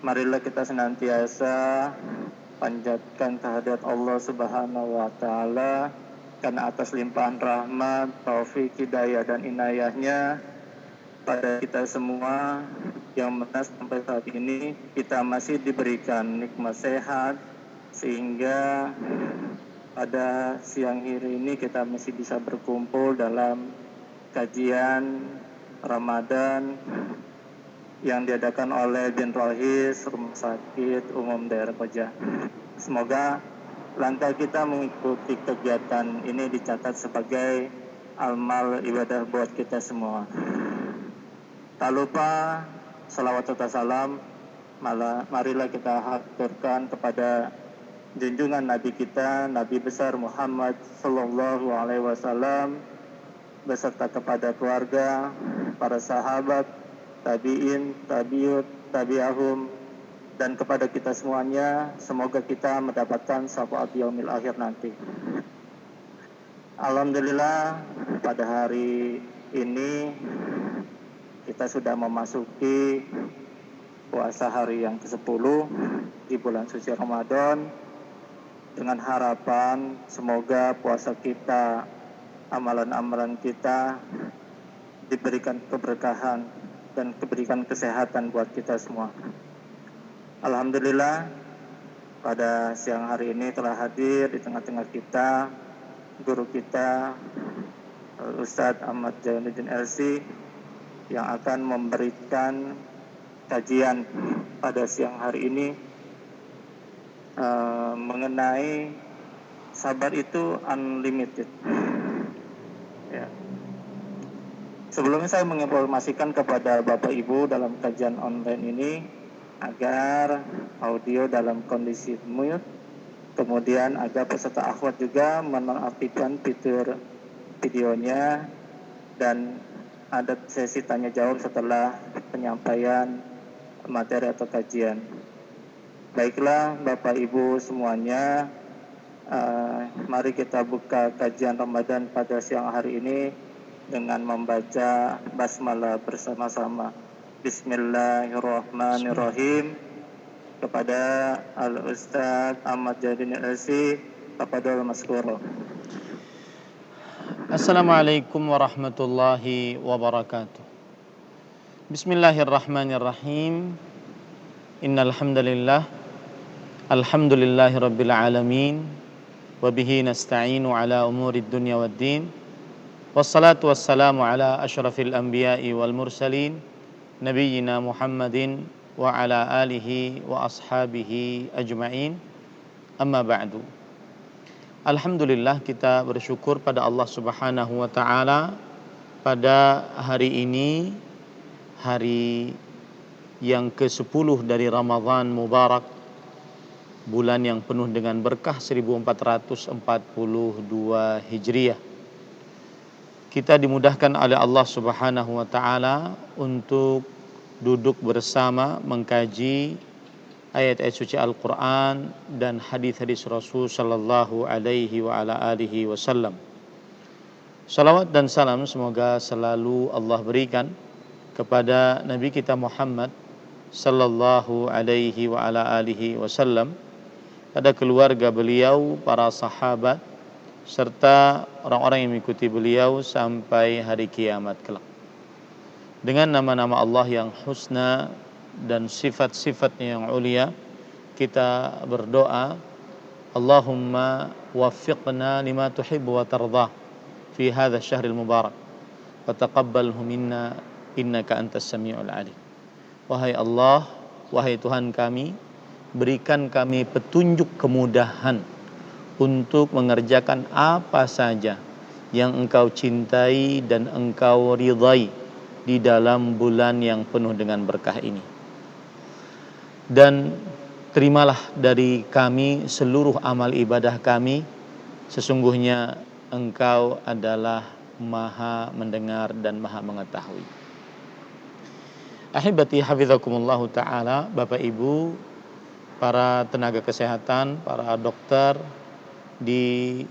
marilah kita senantiasa panjatkan kehadirat Allah Subhanahu wa taala karena atas limpahan rahmat, taufik, hidayah dan inayahnya pada kita semua yang mana sampai saat ini kita masih diberikan nikmat sehat sehingga pada siang hari ini kita masih bisa berkumpul dalam kajian Ramadan yang diadakan oleh Jenderal His Rumah Sakit Umum Daerah Koja. Semoga langkah kita mengikuti kegiatan ini dicatat sebagai amal ibadah buat kita semua. Tak lupa salawat serta salam, marilah kita haturkan kepada junjungan Nabi kita, Nabi besar Muhammad Sallallahu Alaihi Wasallam, beserta kepada keluarga, para sahabat, tabiin, tabiut, tabi'ahum, dan kepada kita semuanya, semoga kita mendapatkan syafaat yaumil akhir nanti. Alhamdulillah, pada hari ini kita sudah memasuki puasa hari yang ke-10 di bulan suci Ramadan, dengan harapan semoga puasa kita, amalan-amalan kita diberikan keberkahan dan diberikan kesehatan buat kita semua. Alhamdulillah, pada siang hari ini telah hadir di tengah-tengah kita guru kita Ustadz Ahmad Jainuddin LC yang akan memberikan kajian pada siang hari ini mengenai sabar itu unlimited. Ya. Sebelumnya saya menginformasikan kepada Bapak Ibu dalam kajian online ini agar audio dalam kondisi mute, kemudian agar peserta akhwat juga menonaktifkan fitur videonya, dan ada sesi tanya jawab setelah penyampaian materi atau kajian. Baiklah Bapak Ibu semuanya, mari kita buka kajian Ramadan pada siang hari ini dengan membaca basmalah bersama-sama. Bismillahirrahmanirrahim. Kepada Al-Ustadz Ahmad Jainuddin LC, kepada Al-Maskuro. Assalamualaikum warahmatullahi wabarakatuh. Bismillahirrahmanirrahim. Innal hamdalillah, alhamdulillahi rabbil alamin, wa bihi nasta'inu ala umurid dunya waddin. Wassalatu wassalamu ala asyrafil anbiya'i wal mursalin, nabiyyina Muhammadin wa ala alihi wa ashabihi ajma'in. Amma ba'du. Alhamdulillah, kita bersyukur pada Allah Subhanahu wa taala pada hari ini, hari yang ke-10 dari Ramadan Mubarak, bulan yang penuh dengan berkah 1442 Hijriah. Kita dimudahkan oleh Allah Subhanahu wa taala untuk duduk bersama mengkaji ayat-ayat suci Al-Quran dan hadis-hadis Rasul sallallahu alaihi wa ala alihi wasallam. Salawat dan salam semoga selalu Allah berikan kepada Nabi kita Muhammad sallallahu alaihi wa ala alihi wasallam, pada keluarga beliau, para sahabat, serta orang-orang yang mengikuti beliau sampai hari kiamat kelak. Dengan nama-nama Allah yang husna dan sifat-sifatnya yang ulia, kita berdoa, Allahumma waffiqna lima tuhibbu wa tardah fi hadha syahril mubarak wa taqabbalhu minna innaka antas sami'ul alim. Wahai Allah, wahai Tuhan kami, berikan kami petunjuk kemudahan untuk mengerjakan apa saja yang Engkau cintai dan Engkau ridhai di dalam bulan yang penuh dengan berkah ini. Dan terimalah dari kami seluruh amal ibadah kami, sesungguhnya Engkau adalah Maha mendengar dan Maha mengetahui. Ahibati hafizakumullahu ta'ala, Bapak Ibu, para tenaga kesehatan, para dokter di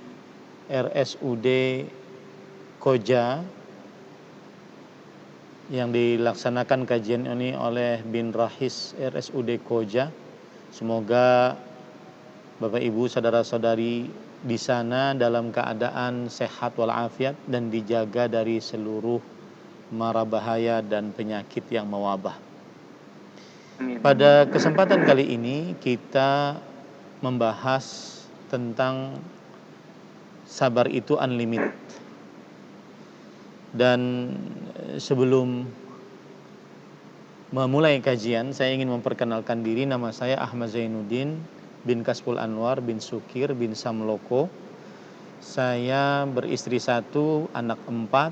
RSUD Koja, yang dilaksanakan kajian ini oleh bin Rahis RSUD Koja. Semoga Bapak Ibu saudara-saudari di sana dalam keadaan sehat walafiat dan dijaga dari seluruh mara bahaya dan penyakit yang mewabah. Pada kesempatan kali ini kita membahas tentang sabar itu unlimited. Dan sebelum memulai kajian, saya ingin memperkenalkan diri. Nama saya Ahmad Zainuddin bin Kasbul Anwar bin Sukir bin Samloko. Saya beristri 1, anak 4,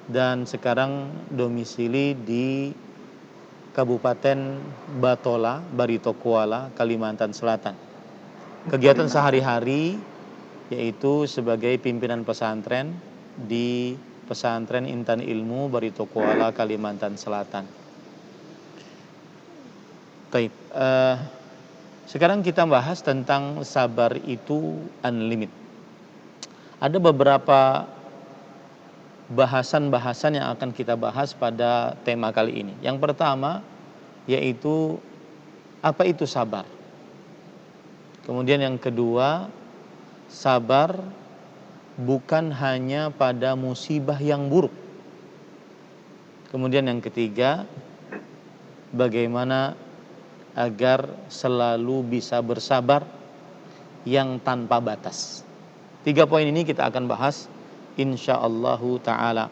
dan sekarang domisili di Kabupaten Batola, Barito Kuala, Kalimantan Selatan. Kegiatan sehari-hari yaitu sebagai pimpinan pesantren di Pesantren Intan Ilmu Barito Kuala, Kalimantan Selatan. Baik, sekarang kita bahas tentang sabar itu unlimited. Ada beberapa bahasan-bahasan yang akan kita bahas pada tema kali ini. Yang pertama yaitu apa itu sabar. Kemudian yang kedua, sabar bukan hanya pada musibah yang buruk. Kemudian yang ketiga, bagaimana agar selalu bisa bersabar yang tanpa batas. 3 poin ini kita akan bahas insyaallah ta'ala.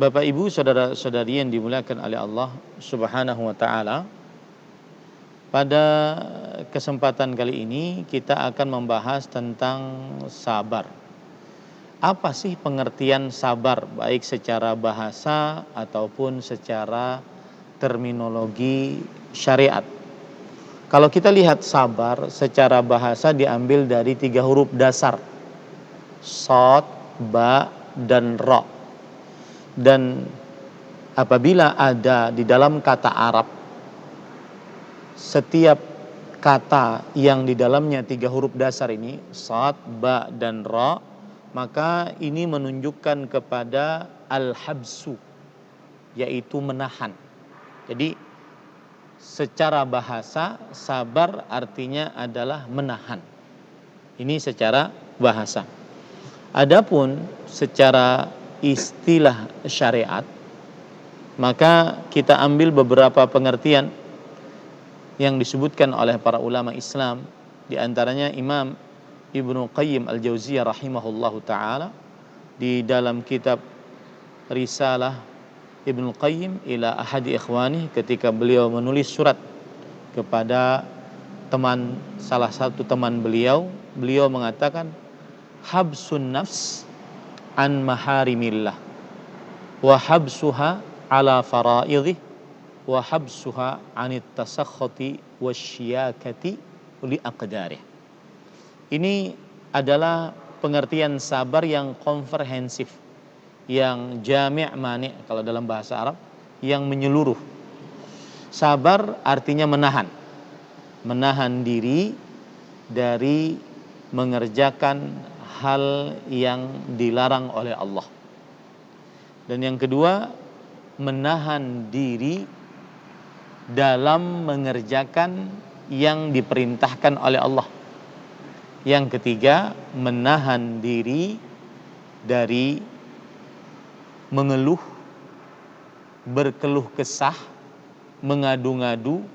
Bapak Ibu saudara-saudari yang dimuliakan oleh Allah Subhanahu wa ta'ala, pada kesempatan kali ini kita akan membahas tentang sabar. Apa sih pengertian sabar, baik secara bahasa ataupun secara terminologi syariat? Kalau kita lihat sabar secara bahasa diambil dari 3 huruf dasar, shad, ba, dan ra. Dan apabila ada di dalam kata Arab setiap kata yang di dalamnya 3 huruf dasar ini, shad, ba, dan ra, maka ini menunjukkan kepada al-habsu, yaitu menahan. Jadi secara bahasa sabar artinya adalah menahan. Ini secara bahasa. Adapun secara istilah syariat, maka kita ambil beberapa pengertian yang disebutkan oleh para ulama Islam, di antaranya Imam Ibnu Qayyim Al-Jauziyah rahimahullahu taala di dalam kitab Risalah Ibnu Qayyim ila ahadi ikhwani, ketika beliau menulis surat kepada salah satu teman beliau mengatakan habsun nafs an maharimillah wa habsuha ala faraidih wa habsuha anit tasakhati wasyiyakati li aqdarih. Ini adalah pengertian sabar yang komprehensif, yang jami' mani' kalau dalam bahasa Arab, yang menyeluruh. Sabar artinya menahan diri dari mengerjakan hal yang dilarang oleh Allah. Dan yang kedua, menahan diri dalam mengerjakan yang diperintahkan oleh Allah. Yang ketiga, menahan diri dari mengeluh, berkeluh kesah, mengadu-ngadu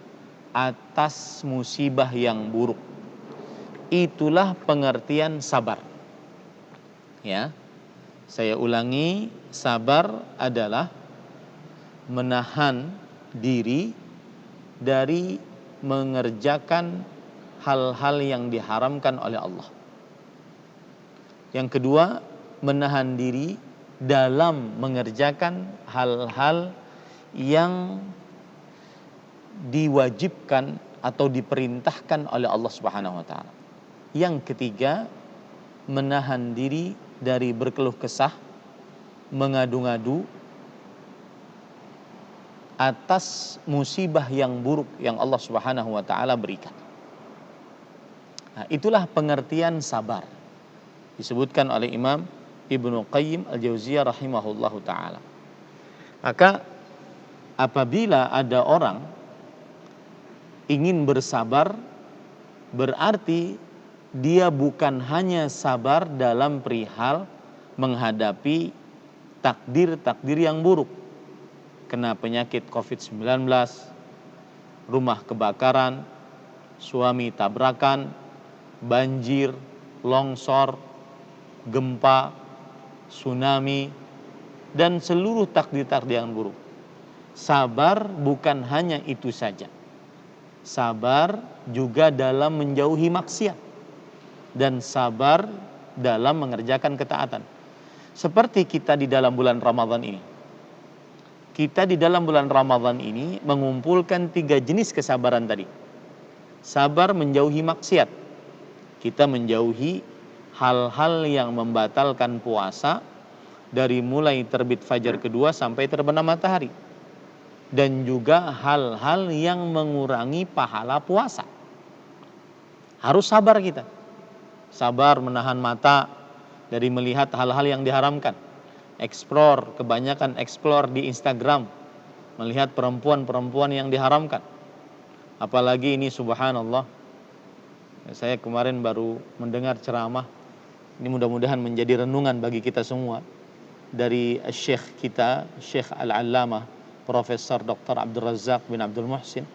atas musibah yang buruk. Itulah pengertian sabar. Ya. Saya ulangi, sabar adalah menahan diri dari mengerjakan hal-hal yang diharamkan oleh Allah. Yang kedua, menahan diri dalam mengerjakan hal-hal yang diwajibkan atau diperintahkan oleh Allah Subhanahu wa taala. Yang ketiga, menahan diri dari berkeluh kesah, mengadu-ngadu atas musibah yang buruk yang Allah Subhanahu wa taala berikan. Nah, itulah pengertian sabar. Disebutkan oleh Imam Ibnu Qayyim Al-Jauziyah rahimahullahu ta'ala. Maka apabila ada orang ingin bersabar, berarti dia bukan hanya sabar dalam perihal menghadapi takdir-takdir yang buruk. Kena penyakit COVID-19, rumah kebakaran, suami tabrakan, banjir, longsor, gempa, tsunami, dan seluruh takdir-takdir yang buruk. Sabar bukan hanya itu saja. Sabar juga dalam menjauhi maksiat dan sabar dalam mengerjakan ketaatan. Seperti kita di dalam bulan Ramadan ini. Kita di dalam bulan Ramadan ini mengumpulkan 3 jenis kesabaran tadi. Sabar menjauhi maksiat. Kita menjauhi hal-hal yang membatalkan puasa dari mulai terbit fajar kedua sampai terbenam matahari. Dan juga hal-hal yang mengurangi pahala puasa. Harus sabar kita. Sabar menahan mata dari melihat hal-hal yang diharamkan. Kebanyakan explore di Instagram, melihat perempuan-perempuan yang diharamkan. Apalagi ini subhanallah, saya kemarin baru mendengar ceramah, ini mudah-mudahan menjadi renungan bagi kita semua, dari Syekh kita, Syekh Al-Allamah Profesor Dr. Abdul Razak bin Abdul Muhsin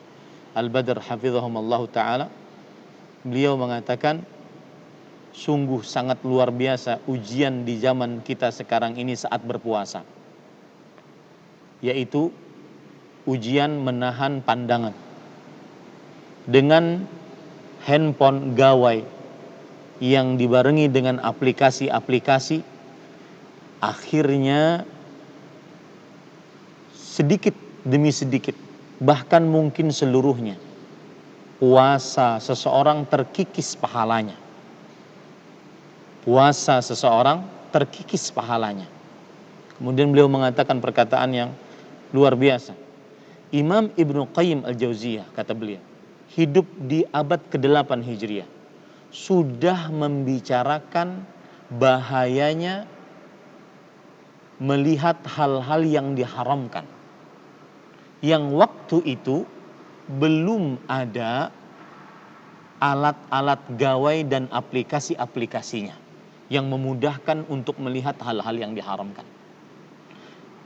Al-Badr hafizahumullah ta'ala. Beliau mengatakan, sungguh sangat luar biasa ujian di zaman kita sekarang ini saat berpuasa, yaitu ujian menahan pandangan. Dengan handphone gawai yang dibarengi dengan aplikasi-aplikasi, akhirnya sedikit demi sedikit, bahkan mungkin seluruhnya, puasa seseorang terkikis pahalanya. Puasa seseorang terkikis pahalanya. Kemudian beliau mengatakan perkataan yang luar biasa. Imam Ibnu Qayyim Al-Jauziyah, kata beliau, hidup di abad ke-8 Hijriah, sudah membicarakan bahayanya melihat hal-hal yang diharamkan. Yang waktu itu belum ada alat-alat gawai dan aplikasi-aplikasinya yang memudahkan untuk melihat hal-hal yang diharamkan.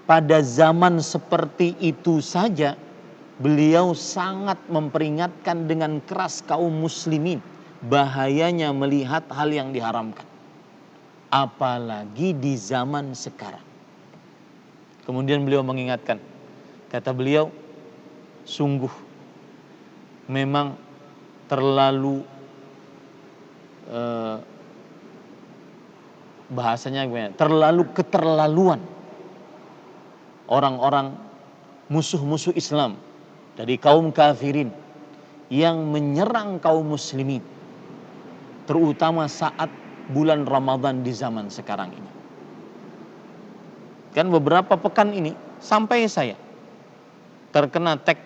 Pada zaman seperti itu saja, beliau sangat memperingatkan dengan keras kaum muslimin bahayanya melihat hal yang diharamkan. Apalagi di zaman sekarang. Kemudian beliau mengingatkan, kata beliau, sungguh memang terlalu bahasanya gimana? Terlalu keterlaluan orang-orang musuh-musuh Islam dari kaum kafirin yang menyerang kaum muslimin, terutama saat bulan Ramadan di zaman sekarang ini. Kan beberapa pekan ini sampai saya terkena tag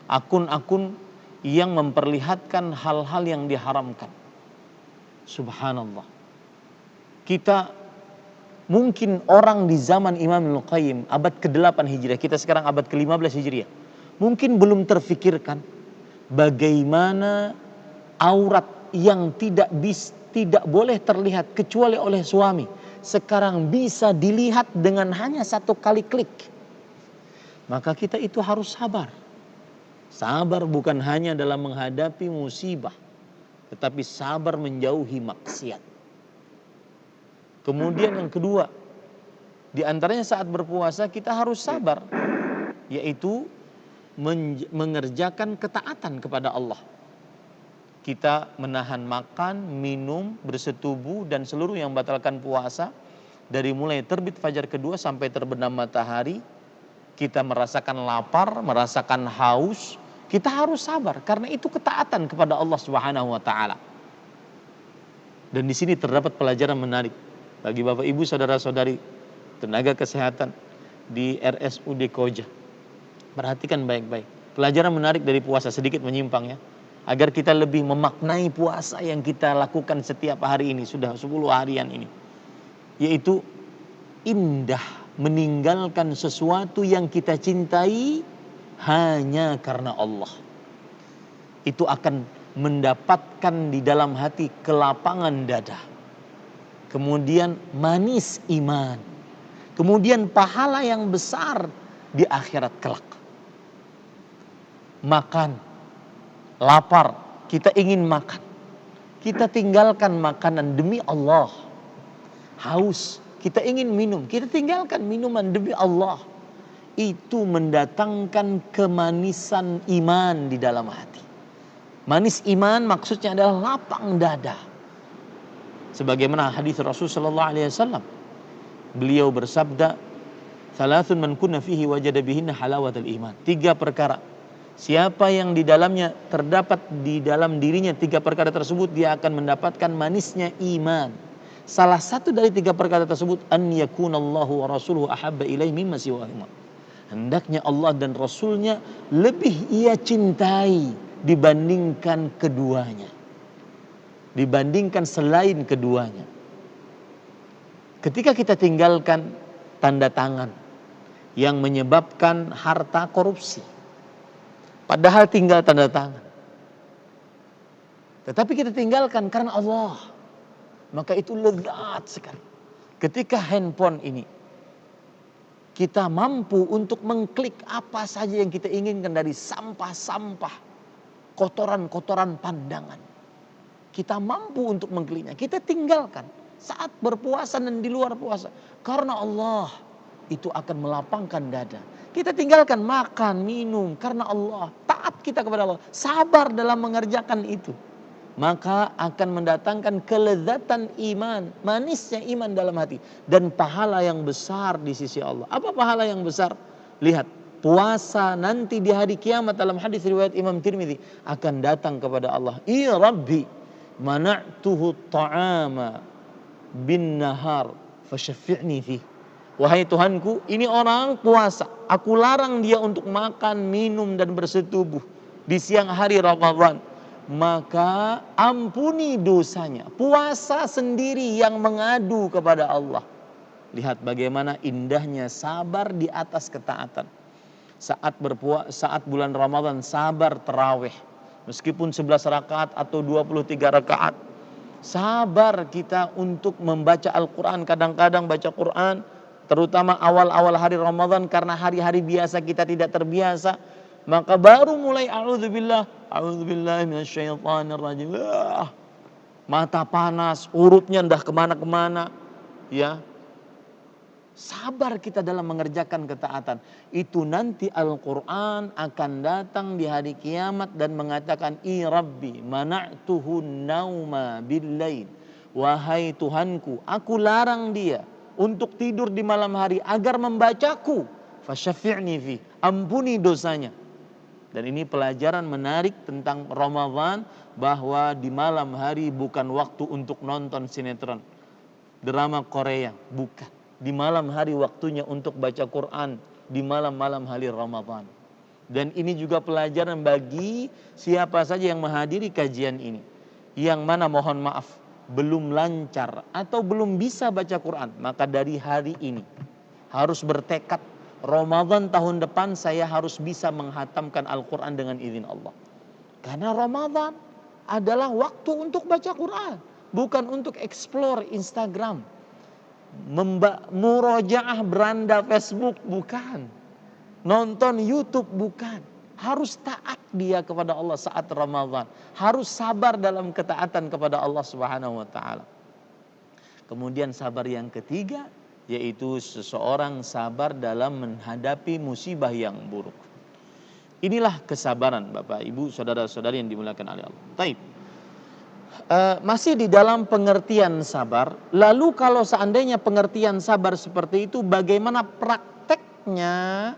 akun-akun yang memperlihatkan hal-hal yang diharamkan. Subhanallah. Kita mungkin orang di zaman Imam Ibnu Qayyim abad ke-8 Hijriah, kita sekarang abad ke-15 Hijriah, mungkin belum terfikirkan bagaimana aurat yang tidak boleh terlihat kecuali oleh suami, sekarang bisa dilihat dengan hanya 1 kali klik. Maka kita itu harus sabar. Sabar bukan hanya dalam menghadapi musibah, tetapi sabar menjauhi maksiat. Kemudian yang kedua, di antaranya saat berpuasa kita harus sabar, yaitu mengerjakan ketaatan kepada Allah. Kita menahan makan, minum, bersetubuh, dan seluruh yang membatalkan puasa. Dari mulai terbit fajar kedua sampai terbenam matahari, kita merasakan lapar, merasakan haus, kita harus sabar karena itu ketaatan kepada Allah Subhanahu wa taala. Dan di sini terdapat pelajaran menarik bagi Bapak Ibu saudara-saudari tenaga kesehatan di RSUD Koja. Perhatikan baik-baik. Pelajaran menarik dari puasa, sedikit menyimpang ya, agar kita lebih memaknai puasa yang kita lakukan setiap hari ini, sudah 10 harian ini. yaitu indah meninggalkan sesuatu yang kita cintai hanya karena Allah. Itu akan mendapatkan di dalam hati kelapangan dada. Kemudian manis iman. Kemudian pahala yang besar di akhirat kelak. Makan, lapar, kita ingin makan. Kita tinggalkan makanan demi Allah. Haus, kita ingin minum, kita tinggalkan minuman demi Allah. Itu mendatangkan kemanisan iman di dalam hati. Manis iman maksudnya adalah lapang dada. Sebagaimana hadis Rasulullah SAW. Beliau bersabda, "Thalathun man kunna fihi wajada bihinna halawatal iman." 3 perkara. Siapa yang di dalamnya terdapat di dalam dirinya 3 perkara tersebut, dia akan mendapatkan manisnya iman. Salah satu dari 3 perkara tersebut, an yakunallahu wa rasuluhu ahabba ilaihi mimma siwahuma. Hendaknya Allah dan Rasulnya lebih ia cintai dibandingkan keduanya. Dibandingkan selain keduanya. Ketika kita tinggalkan tanda tangan yang menyebabkan harta korupsi, padahal tinggal tanda tangan, tetapi kita tinggalkan karena Allah, maka itu lezat sekali. Ketika handphone ini kita mampu untuk mengklik apa saja yang kita inginkan dari sampah-sampah, kotoran-kotoran pandangan, kita mampu untuk mengkliknya, kita tinggalkan saat berpuasa dan di luar puasa karena Allah. Itu akan melapangkan dada. Kita tinggalkan makan, minum karena Allah, taat kita kepada Allah, sabar dalam mengerjakan itu, maka akan mendatangkan kelezatan iman, manisnya iman dalam hati dan pahala yang besar di sisi Allah. Apa pahala yang besar? Lihat, puasa nanti di hari kiamat dalam hadis riwayat Imam Tirmidzi akan datang kepada Allah. Ya Rabbi, mana'tuhu ta'ama bin nahar fasyafi'ni fi. Wahai Tuhanku, ini orang puasa, aku larang dia untuk makan, minum dan bersetubuh di siang hari Ramadan, maka ampuni dosanya. Puasa sendiri yang mengadu kepada Allah. Lihat bagaimana indahnya sabar di atas ketaatan. Saat bulan Ramadan sabar tarawih, meskipun 11 rakaat atau 23 rakaat. Sabar kita untuk membaca Al-Quran. Kadang-kadang baca Quran, terutama awal-awal hari Ramadan, karena hari-hari biasa kita tidak terbiasa, maka baru mulai a'udzubillah minasyaitonirrajim. Mata panas, urutnya ndah kemana-kemana, ya. Sabar kita dalam mengerjakan ketaatan. Itu nanti Al-Quran akan datang di hari kiamat dan mengatakan, I Rabbi mana'tuhun nauma billail. Wahai Tuhanku, aku larang dia untuk tidur di malam hari agar membacaku. Fasyafi'ni fi, ampuni dosanya. Dan ini pelajaran menarik tentang Ramadan, bahwa di malam hari bukan waktu untuk nonton sinetron, drama Korea, bukan. Di malam hari waktunya untuk baca Quran, di malam-malam hari Ramadan. Dan ini juga pelajaran bagi siapa saja yang menghadiri kajian ini, yang mana mohon maaf belum lancar atau belum bisa baca Quran, maka dari hari ini harus bertekad, Ramadan tahun depan saya harus bisa menghatamkan Al-Quran dengan izin Allah. Karena Ramadan adalah waktu untuk baca Quran, bukan untuk explore Instagram, murojaah beranda Facebook, bukan. Nonton YouTube, bukan. Harus taat dia kepada Allah saat Ramadan. Harus sabar dalam ketaatan kepada Allah Subhanahu wa taala. Kemudian sabar yang ketiga, yaitu seseorang sabar dalam menghadapi musibah yang buruk. Inilah kesabaran Bapak, Ibu, saudara-saudari yang dimuliakan oleh Allah. Taib. Masih di dalam pengertian sabar. Lalu kalau seandainya pengertian sabar seperti itu, bagaimana prakteknya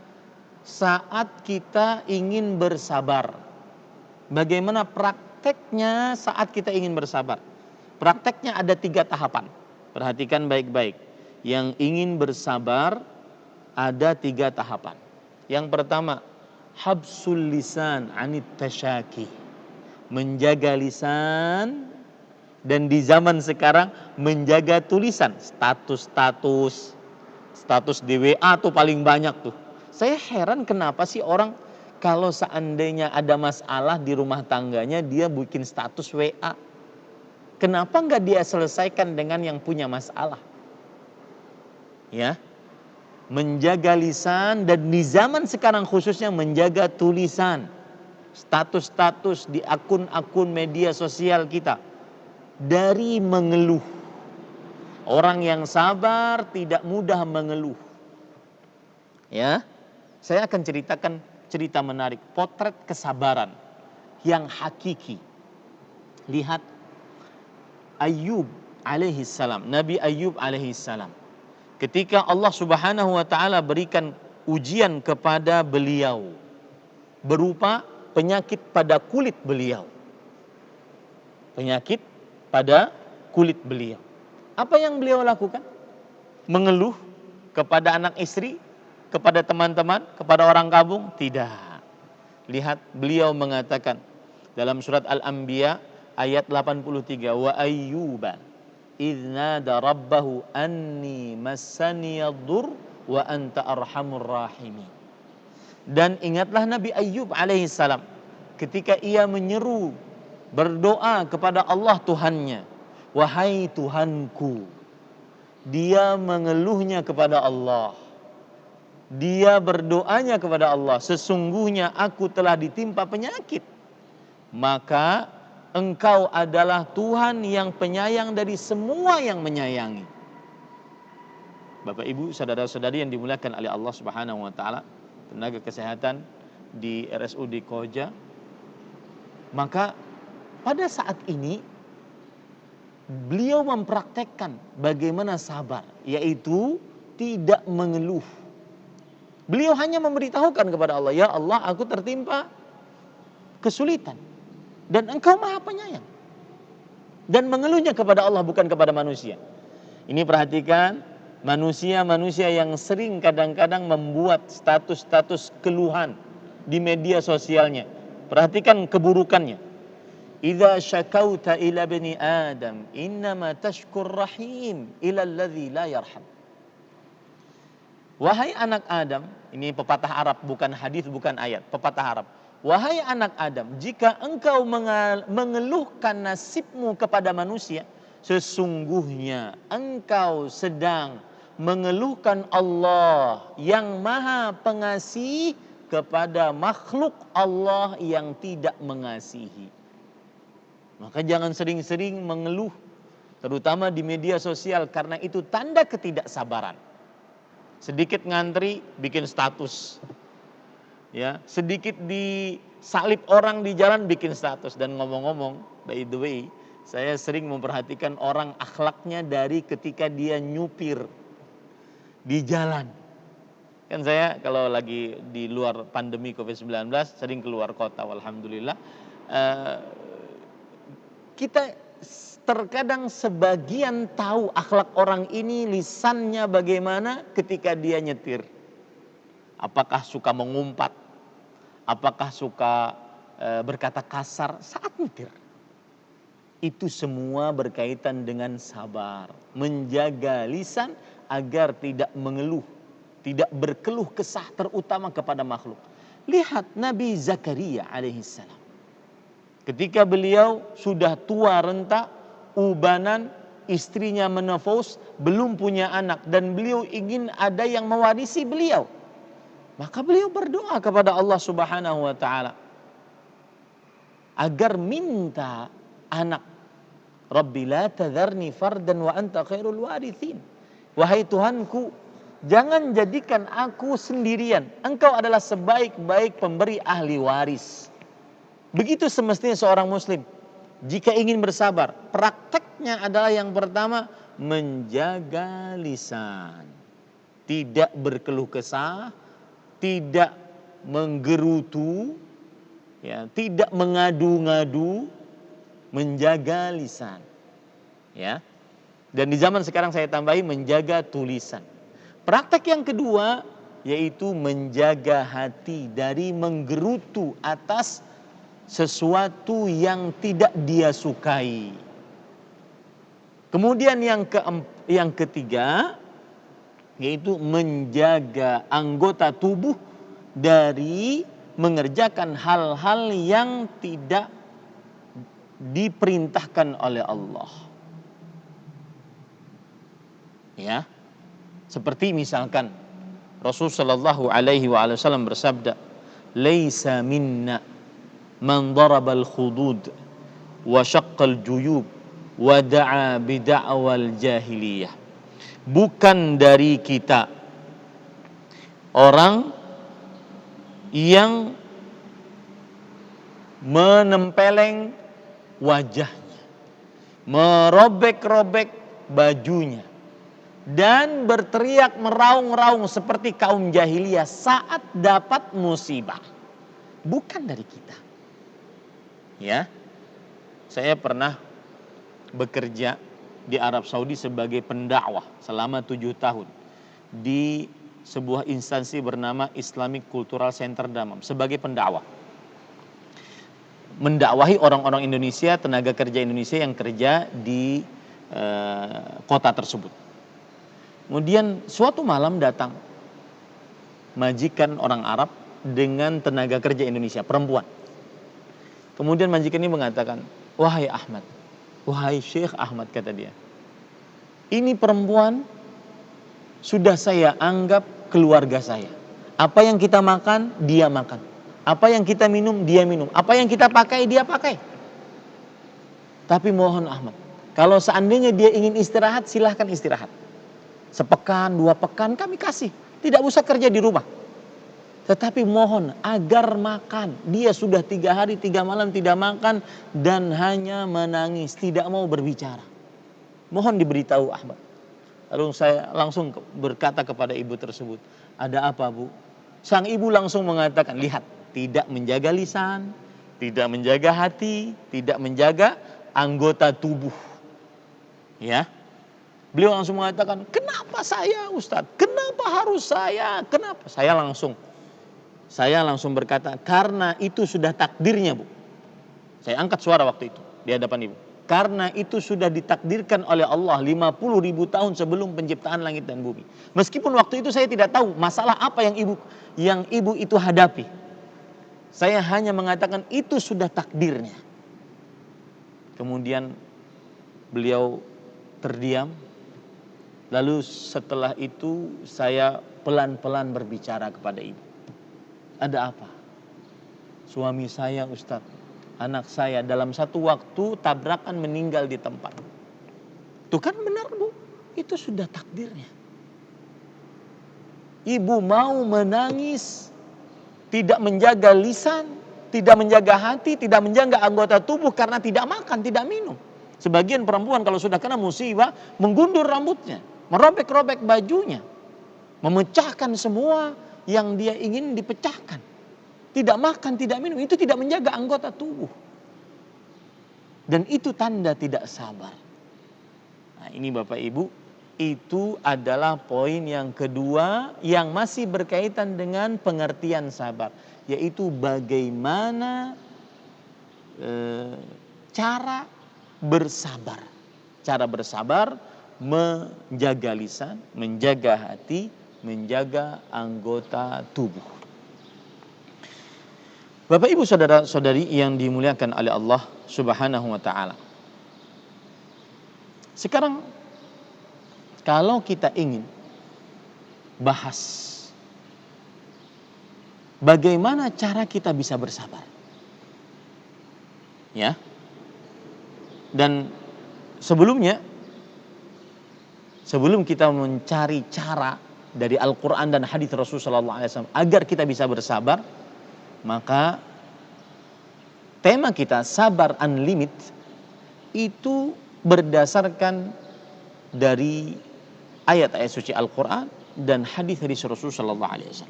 saat kita ingin bersabar? Bagaimana prakteknya saat kita ingin bersabar? Prakteknya ada 3 tahapan. Perhatikan baik-baik. Yang ingin bersabar ada 3 tahapan. Yang pertama, habsul lisan anit tasyaki. Menjaga lisan Dan di zaman sekarang menjaga tulisan, status di WA tuh paling banyak tuh. Saya heran kenapa sih orang kalau seandainya ada masalah di rumah tangganya dia bikin status WA. Kenapa nggak dia selesaikan dengan yang punya masalah? Ya, menjaga lisan, dan di zaman sekarang khususnya menjaga tulisan, status-status di akun-akun media sosial kita dari mengeluh. Orang yang sabar tidak mudah mengeluh. Ya, saya akan ceritakan cerita menarik, potret kesabaran yang hakiki. Lihat Ayyub alaihissalam, Nabi Ayyub alaihissalam. Ketika Allah Subhanahu wa taala berikan ujian kepada beliau berupa penyakit pada kulit beliau. Penyakit pada kulit beliau. Apa yang beliau lakukan? Mengeluh kepada anak istri, kepada teman-teman, kepada orang kampung? Tidak. Lihat, beliau mengatakan dalam surat Al-Anbiya ayat 83, wa ayyuba idz nada rabbahu anni massaniyad-dur wa anta arhamur rahimin. Dan ingatlah Nabi Ayyub alaihissalam ketika ia menyeru berdoa kepada Allah Tuhannya, wahai Tuhanku. Dia mengeluhnya kepada Allah. Dia berdoanya kepada Allah, sesungguhnya aku telah ditimpa penyakit. Maka Engkau adalah Tuhan yang penyayang dari semua yang menyayangi. Bapak Ibu, saudara-saudari yang dimuliakan oleh Allah Subhanahu wa taala, tenaga kesehatan di RSUD Koja. Maka pada saat ini beliau mempraktekkan bagaimana sabar, yaitu tidak mengeluh. Beliau hanya memberitahukan kepada Allah, ya Allah, aku tertimpa kesulitan dan Engkau Maha Penyayang. Dan mengeluhnya kepada Allah, bukan kepada manusia. Ini perhatikan, manusia-manusia yang sering kadang-kadang membuat status-status keluhan di media sosialnya. Perhatikan keburukannya. Idza syakauta ila bani Adam innama tashkur rahim ila alladzi la yarham. Wahai anak Adam, ini pepatah Arab, bukan hadis, bukan ayat, pepatah Arab. Wahai anak Adam, jika engkau mengeluhkan nasibmu kepada manusia, sesungguhnya engkau sedang mengeluhkan Allah yang Maha Pengasih kepada makhluk Allah yang tidak mengasihi. Maka jangan sering-sering mengeluh, terutama di media sosial, karena itu tanda ketidaksabaran. Sedikit ngantri bikin status, ya, sedikit disalib orang di jalan bikin status. Dan ngomong-ngomong, by the way, saya sering memperhatikan orang akhlaknya dari ketika dia nyupir di jalan. Kan saya kalau lagi di luar pandemi COVID-19 sering keluar kota, alhamdulillah. Kita terkadang sebagian tahu akhlak orang ini, lisannya bagaimana ketika dia nyetir. Apakah suka mengumpat? Apakah suka berkata kasar saat nyetir? Itu semua berkaitan dengan sabar. Menjaga lisan agar tidak mengeluh, tidak berkeluh kesah, terutama kepada makhluk. Lihat Nabi Zakaria alaihissalam. Ketika beliau sudah tua renta, ubanan, istrinya menopause, belum punya anak, dan beliau ingin ada yang mewarisi beliau. Maka beliau berdoa kepada Allah Subhanahu wa taala agar minta anak. Rabbi la tadharni fardan wa anta khairul warithin. Wahai Tuhanku, jangan jadikan aku sendirian. Engkau adalah sebaik-baik pemberi ahli waris. Begitu semestinya seorang muslim. Jika ingin bersabar, prakteknya adalah yang pertama, menjaga lisan. Tidak berkeluh kesah, tidak menggerutu, ya, tidak mengadu-ngadu, menjaga lisan. Ya. Dan di zaman sekarang saya tambahi menjaga tulisan. Praktek yang kedua yaitu menjaga hati dari menggerutu atas sesuatu yang tidak dia sukai. Kemudian yang ketiga yaitu menjaga anggota tubuh dari mengerjakan hal-hal yang tidak diperintahkan oleh Allah. Ya. Seperti misalkan Rasulullah sallallahu alaihi wasallam bersabda, "Laisa minna man darabal khudud wa syaqqal juyub wa da'a bid'awal jahiliyah." Bukan dari kita orang yang menempeleng wajahnya, merobek-robek bajunya, dan berteriak meraung-raung seperti kaum jahiliyah saat dapat musibah. Bukan dari kita. Ya, saya pernah bekerja di Arab Saudi sebagai pendakwah selama 7 tahun di sebuah instansi bernama Islamic Cultural Center Damam sebagai pendakwah. Mendakwahi orang-orang Indonesia, tenaga kerja Indonesia yang kerja di kota tersebut. Kemudian suatu malam datang majikan orang Arab dengan tenaga kerja Indonesia, perempuan. Kemudian majikan ini mengatakan, "Wahai Ahmad, wahai Syekh Ahmad," kata dia, "ini perempuan sudah saya anggap keluarga saya. Apa yang kita makan, dia makan. Apa yang kita minum, dia minum. Apa yang kita pakai, dia pakai. Tapi mohon Ahmad, kalau seandainya dia ingin istirahat, silahkan istirahat. Sepekan, 2 pekan kami kasih. Tidak usah kerja di rumah. Tetapi mohon agar makan. Dia sudah 3 hari 3 malam tidak makan dan hanya menangis, tidak mau berbicara. Mohon diberitahu Ahmad." Lalu saya langsung berkata kepada ibu tersebut, "Ada apa, Bu?" Sang ibu langsung mengatakan, "Lihat, tidak menjaga lisan, tidak menjaga hati, tidak menjaga anggota tubuh." Ya. Beliau langsung mengatakan, "Kenapa saya, Ustadz? Kenapa harus saya? Kenapa?" Saya langsung berkata, "Karena itu sudah takdirnya, Bu." Saya angkat suara waktu itu di hadapan ibu. Karena itu sudah ditakdirkan oleh Allah 50.000 tahun sebelum penciptaan langit dan bumi. Meskipun waktu itu saya tidak tahu masalah apa yang ibu itu hadapi. Saya hanya mengatakan itu sudah takdirnya. Kemudian beliau terdiam. Lalu setelah itu saya pelan-pelan berbicara kepada ibu. "Ada apa?" "Suami saya, Ustadz, anak saya dalam satu waktu tabrakan meninggal di tempat." Itu kan benar, Bu. Itu sudah takdirnya. Ibu mau menangis, tidak menjaga lisan, tidak menjaga hati, tidak menjaga anggota tubuh karena tidak makan, tidak minum. Sebagian perempuan kalau sudah kena musibah menggundur rambutnya, merobek-robek bajunya, memecahkan semua yang dia ingin dipecahkan. Tidak makan, tidak minum, itu tidak menjaga anggota tubuh. Dan itu tanda tidak sabar. Nah, ini Bapak Ibu, itu adalah poin yang kedua yang masih berkaitan dengan pengertian sabar, yaitu bagaimana cara bersabar. Cara bersabar menjaga lisan, menjaga hati, menjaga anggota tubuh. Bapak Ibu saudara-saudari yang dimuliakan oleh Allah Subhanahu wa taala. Sekarang kalau kita ingin bahas bagaimana cara kita bisa bersabar. Ya. Dan sebelum kita mencari cara dari Al-Qur'an dan hadis Rasulullah SAW agar kita bisa bersabar, maka tema kita Sabar Unlimit itu berdasarkan dari ayat-ayat suci Al-Quran dan hadis-hadis Rasulullah SAW.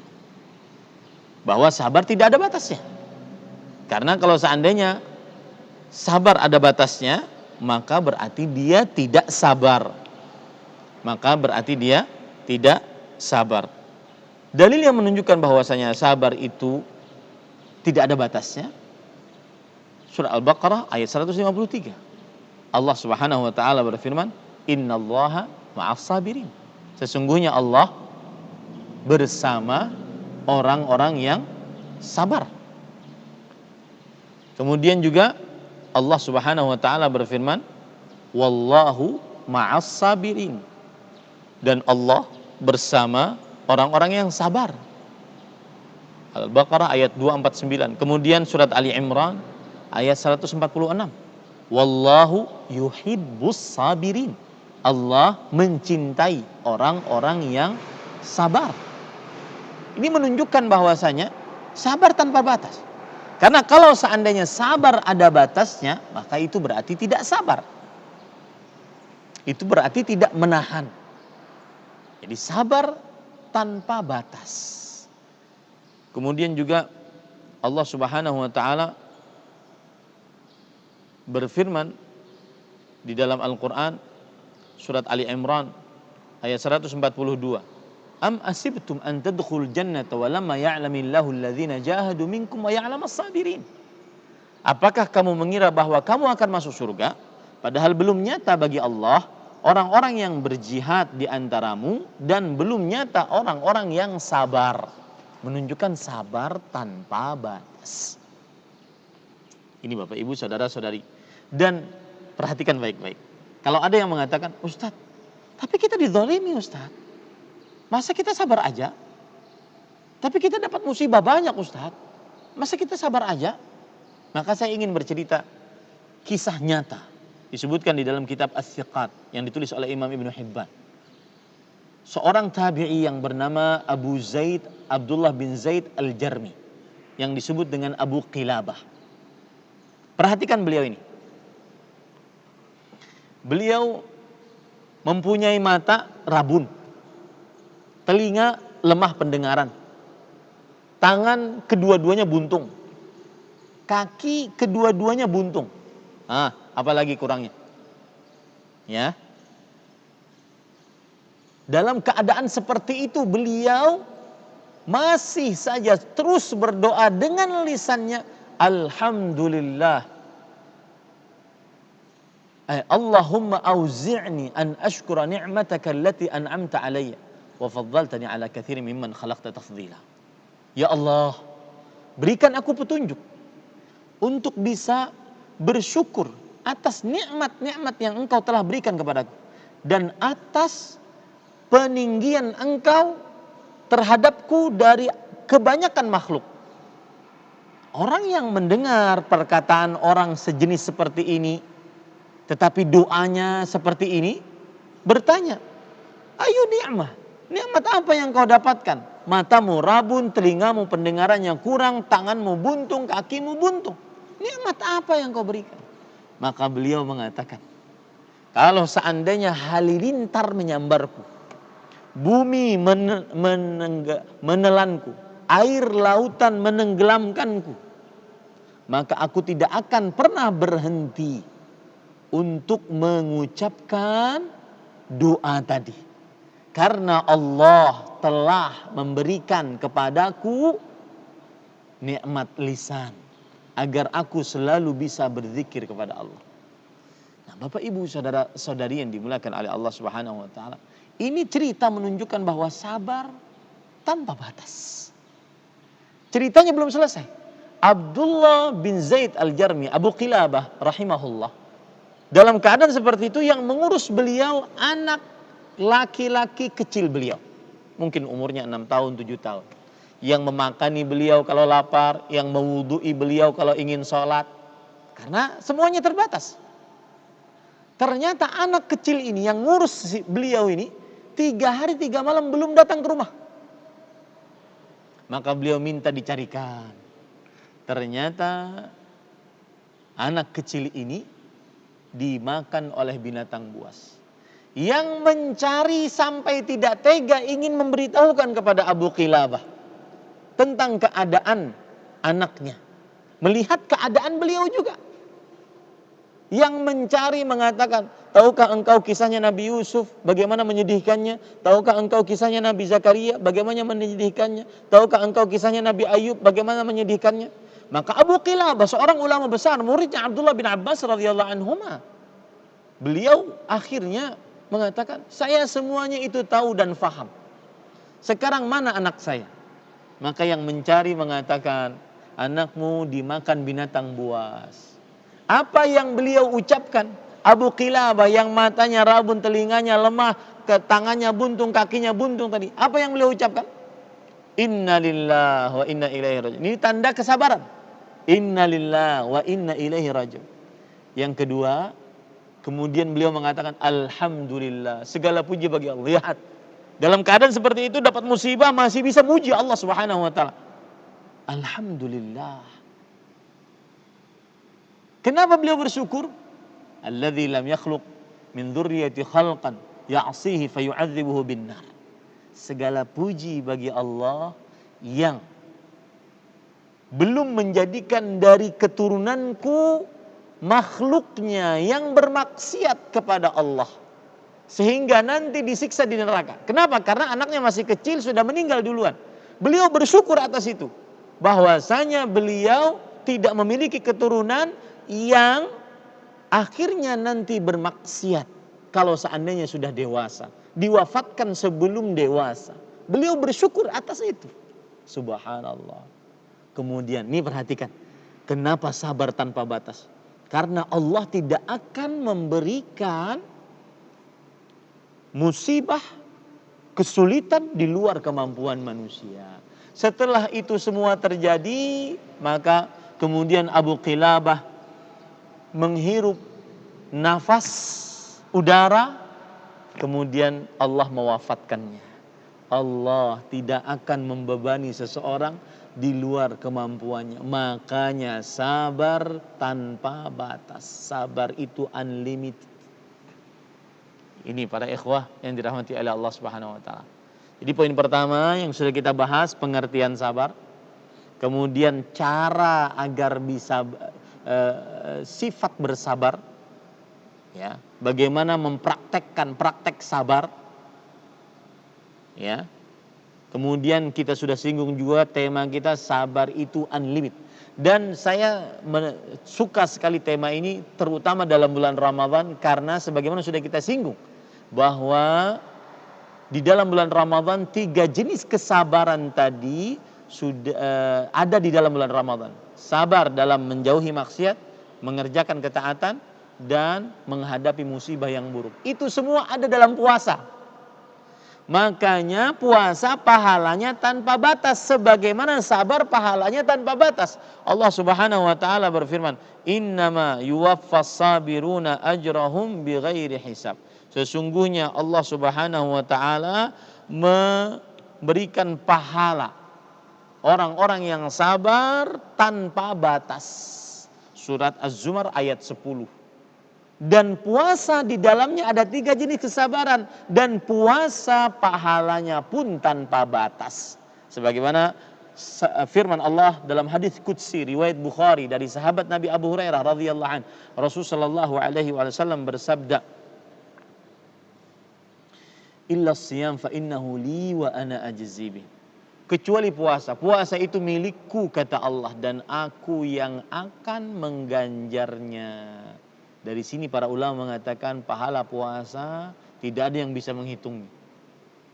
Bahwa sabar tidak ada batasnya. Karena kalau seandainya sabar ada batasnya, maka berarti dia tidak sabar. Dalil yang menunjukkan bahwasanya sabar itu tidak ada batasnya, surah Al-Baqarah ayat 153. Allah Subhanahu wa taala berfirman, Innallaha ma'as sabirin. Sesungguhnya Allah bersama orang-orang yang sabar. Kemudian juga Allah Subhanahu wa taala berfirman, wallahu ma'as sabirin. Dan Allah bersama orang-orang yang sabar. Al-Baqarah ayat 249. Kemudian surat Ali Imran ayat 146. Wallahu yuhibbus sabirin. Allah mencintai orang-orang yang sabar. Ini menunjukkan bahwasanya sabar tanpa batas. Karena kalau seandainya sabar ada batasnya, maka itu berarti tidak sabar. Itu berarti tidak menahan. Jadi sabar tanpa batas. Kemudian juga Allah Subhanahu wa taala berfirman di dalam Al-Qur'an surat Ali Imran ayat 142. Am asibtum an tadkhul jannata wa lamma ya'lamillahu alladhina jahadu minkum wa ya'lamas sabirin. Apakah kamu mengira bahwa kamu akan masuk surga padahal belum nyata bagi Allah orang-orang yang berjihad di antaramu dan belum nyata orang-orang yang sabar. Menunjukkan sabar tanpa batas. Ini Bapak Ibu saudara-saudari. Dan perhatikan baik-baik. Kalau ada yang mengatakan, Ustadz, tapi kita dizalimi Ustadz. Masa kita sabar aja? Tapi kita dapat musibah banyak Ustadz. Masa kita sabar aja? Maka saya ingin bercerita kisah nyata. Disebutkan di dalam kitab As-Siqat yang ditulis oleh Imam Ibnu Hibban. Seorang tabi'i yang bernama Abu Zaid Abdullah bin Zaid Al-Jarmi yang disebut dengan Abu Qilabah. Perhatikan beliau ini. Beliau mempunyai mata rabun, telinga lemah pendengaran, tangan kedua-duanya buntung, kaki kedua-duanya buntung. Apalagi kurangnya? Ya. Dalam keadaan seperti itu beliau masih saja terus berdoa dengan lisannya, Alhamdulillah. Allahumma auzi'ni an ashkura ni'mataka allati an'amta alayya wa faddaltani ala katsirin mimman khalaqta tafdila. Ya Allah, berikan aku petunjuk untuk bisa bersyukur atas nikmat-nikmat yang Engkau telah berikan kepadaku dan atas peninggian Engkau terhadapku dari kebanyakan makhluk. Orang yang mendengar perkataan orang sejenis seperti ini, tetapi doanya seperti ini, bertanya, ayo ni'mah, nikmat apa yang kau dapatkan? Matamu rabun, telingamu pendengarannya kurang, tanganmu buntung, kakimu buntung. Nikmat apa yang kau berikan? Maka beliau mengatakan, kalau seandainya halilintar menyambarku, bumi menelanku, air lautan menenggelamkanku, maka aku tidak akan pernah berhenti untuk mengucapkan doa tadi. Karena Allah telah memberikan kepadaku nikmat lisan agar aku selalu bisa berzikir kepada Allah. Nah, Bapak Ibu saudara-saudari yang dimuliakan oleh Allah Subhanahu wa taala, ini cerita menunjukkan bahwa sabar tanpa batas. Ceritanya belum selesai. Abdullah bin Zaid Al-Jarmi, Abu Qilabah rahimahullah, dalam keadaan seperti itu yang mengurus beliau anak laki-laki kecil beliau. Mungkin umurnya 6 tahun, 7 tahun. Yang memakani beliau kalau lapar, yang mewudu'i beliau kalau ingin sholat. Karena semuanya terbatas. Ternyata anak kecil ini yang ngurus beliau ini 3 hari 3 malam belum datang ke rumah. Maka beliau minta dicarikan. Ternyata anak kecil ini dimakan oleh binatang buas. Yang mencari sampai tidak tega ingin memberitahukan kepada Abu Qilabah tentang keadaan anaknya. Melihat keadaan beliau juga. Yang mencari mengatakan, tahukah engkau kisahnya Nabi Yusuf bagaimana menyedihkannya? Tahukah engkau kisahnya Nabi Zakaria bagaimana menyedihkannya? Tahukah engkau kisahnya Nabi Ayub bagaimana menyedihkannya? Maka Abu Qilabah, seorang ulama besar, muridnya Abdullah bin Abbas radhiyallahu anhuma, beliau akhirnya mengatakan, saya semuanya itu tahu dan faham. Sekarang mana anak saya? Maka yang mencari mengatakan, anakmu dimakan binatang buas. Apa yang beliau ucapkan? Abu Qilabah yang matanya rabun, telinganya lemah, tangannya buntung, kakinya buntung tadi. Apa yang beliau ucapkan? Inna lillahi wa inna ilaihi raji'un. Ini tanda kesabaran. Inna lillahi wa inna ilaihi raji'un. Yang kedua, kemudian beliau mengatakan alhamdulillah, segala puji bagi Allah. Lihat, dalam keadaan seperti itu dapat musibah masih bisa muji Allah Subhanahu wa taala. Alhamdulillah. Kenapa beliau bersyukur? Alladzi lam yakhluq min dzurriyyati khalqan ya'sihi fayu'adzibuhu binnar. Segala puji bagi Allah yang belum menjadikan dari keturunanku makhluknya yang bermaksiat kepada Allah sehingga nanti disiksa di neraka. Kenapa? Karena anaknya masih kecil, sudah meninggal duluan. Beliau bersyukur atas itu, bahwasanya beliau tidak memiliki keturunan yang akhirnya nanti bermaksiat kalau seandainya sudah dewasa, diwafatkan sebelum dewasa. Beliau bersyukur atas itu. Subhanallah. Kemudian, ini perhatikan, kenapa sabar tanpa batas? Karena Allah tidak akan memberikan musibah, kesulitan di luar kemampuan manusia. Setelah itu semua terjadi, maka kemudian Abu Qilabah menghirup nafas udara, kemudian Allah mewafatkannya. Allah tidak akan membebani seseorang di luar kemampuannya. Makanya sabar tanpa batas. Sabar itu unlimited. Ini para ikhwah yang dirahmati oleh Allah Subhanahu wa taala. Jadi poin pertama yang sudah kita bahas, pengertian sabar. Kemudian cara agar bisa sifat bersabar. Ya, bagaimana mempraktekkan praktek sabar. Ya. Kemudian kita sudah singgung juga tema kita, sabar itu unlimited. Dan saya suka sekali tema ini terutama dalam bulan Ramadan, karena sebagaimana sudah kita singgung bahwa di dalam bulan Ramadan 3 jenis kesabaran tadi sudah ada di dalam bulan Ramadan. Sabar dalam menjauhi maksiat, mengerjakan ketaatan, dan menghadapi musibah yang buruk. Itu semua ada dalam puasa. Makanya puasa pahalanya tanpa batas, sebagaimana sabar pahalanya tanpa batas. Allah Subhanahu wa taala berfirman, "Innama yuwaffas sabiruna ajrahum bighairi hisab." Sesungguhnya Allah Subhanahu wa taala memberikan pahala orang-orang yang sabar tanpa batas. Surat Az-Zumar ayat 10. Dan puasa di dalamnya ada 3 jenis kesabaran, dan puasa pahalanya pun tanpa batas. Sebagaimana firman Allah dalam hadis qudsi riwayat Bukhari dari sahabat Nabi Abu Hurairah radhiyallahu anhu, Rasulullah sallallahu alaihi wasallam bersabda, "Illa siyam fa innahu li wa ana ajzi bih." Kecuali puasa. Puasa itu milikku kata Allah, dan aku yang akan mengganjarnya. Dari sini para ulama mengatakan pahala puasa tidak ada yang bisa menghitungnya.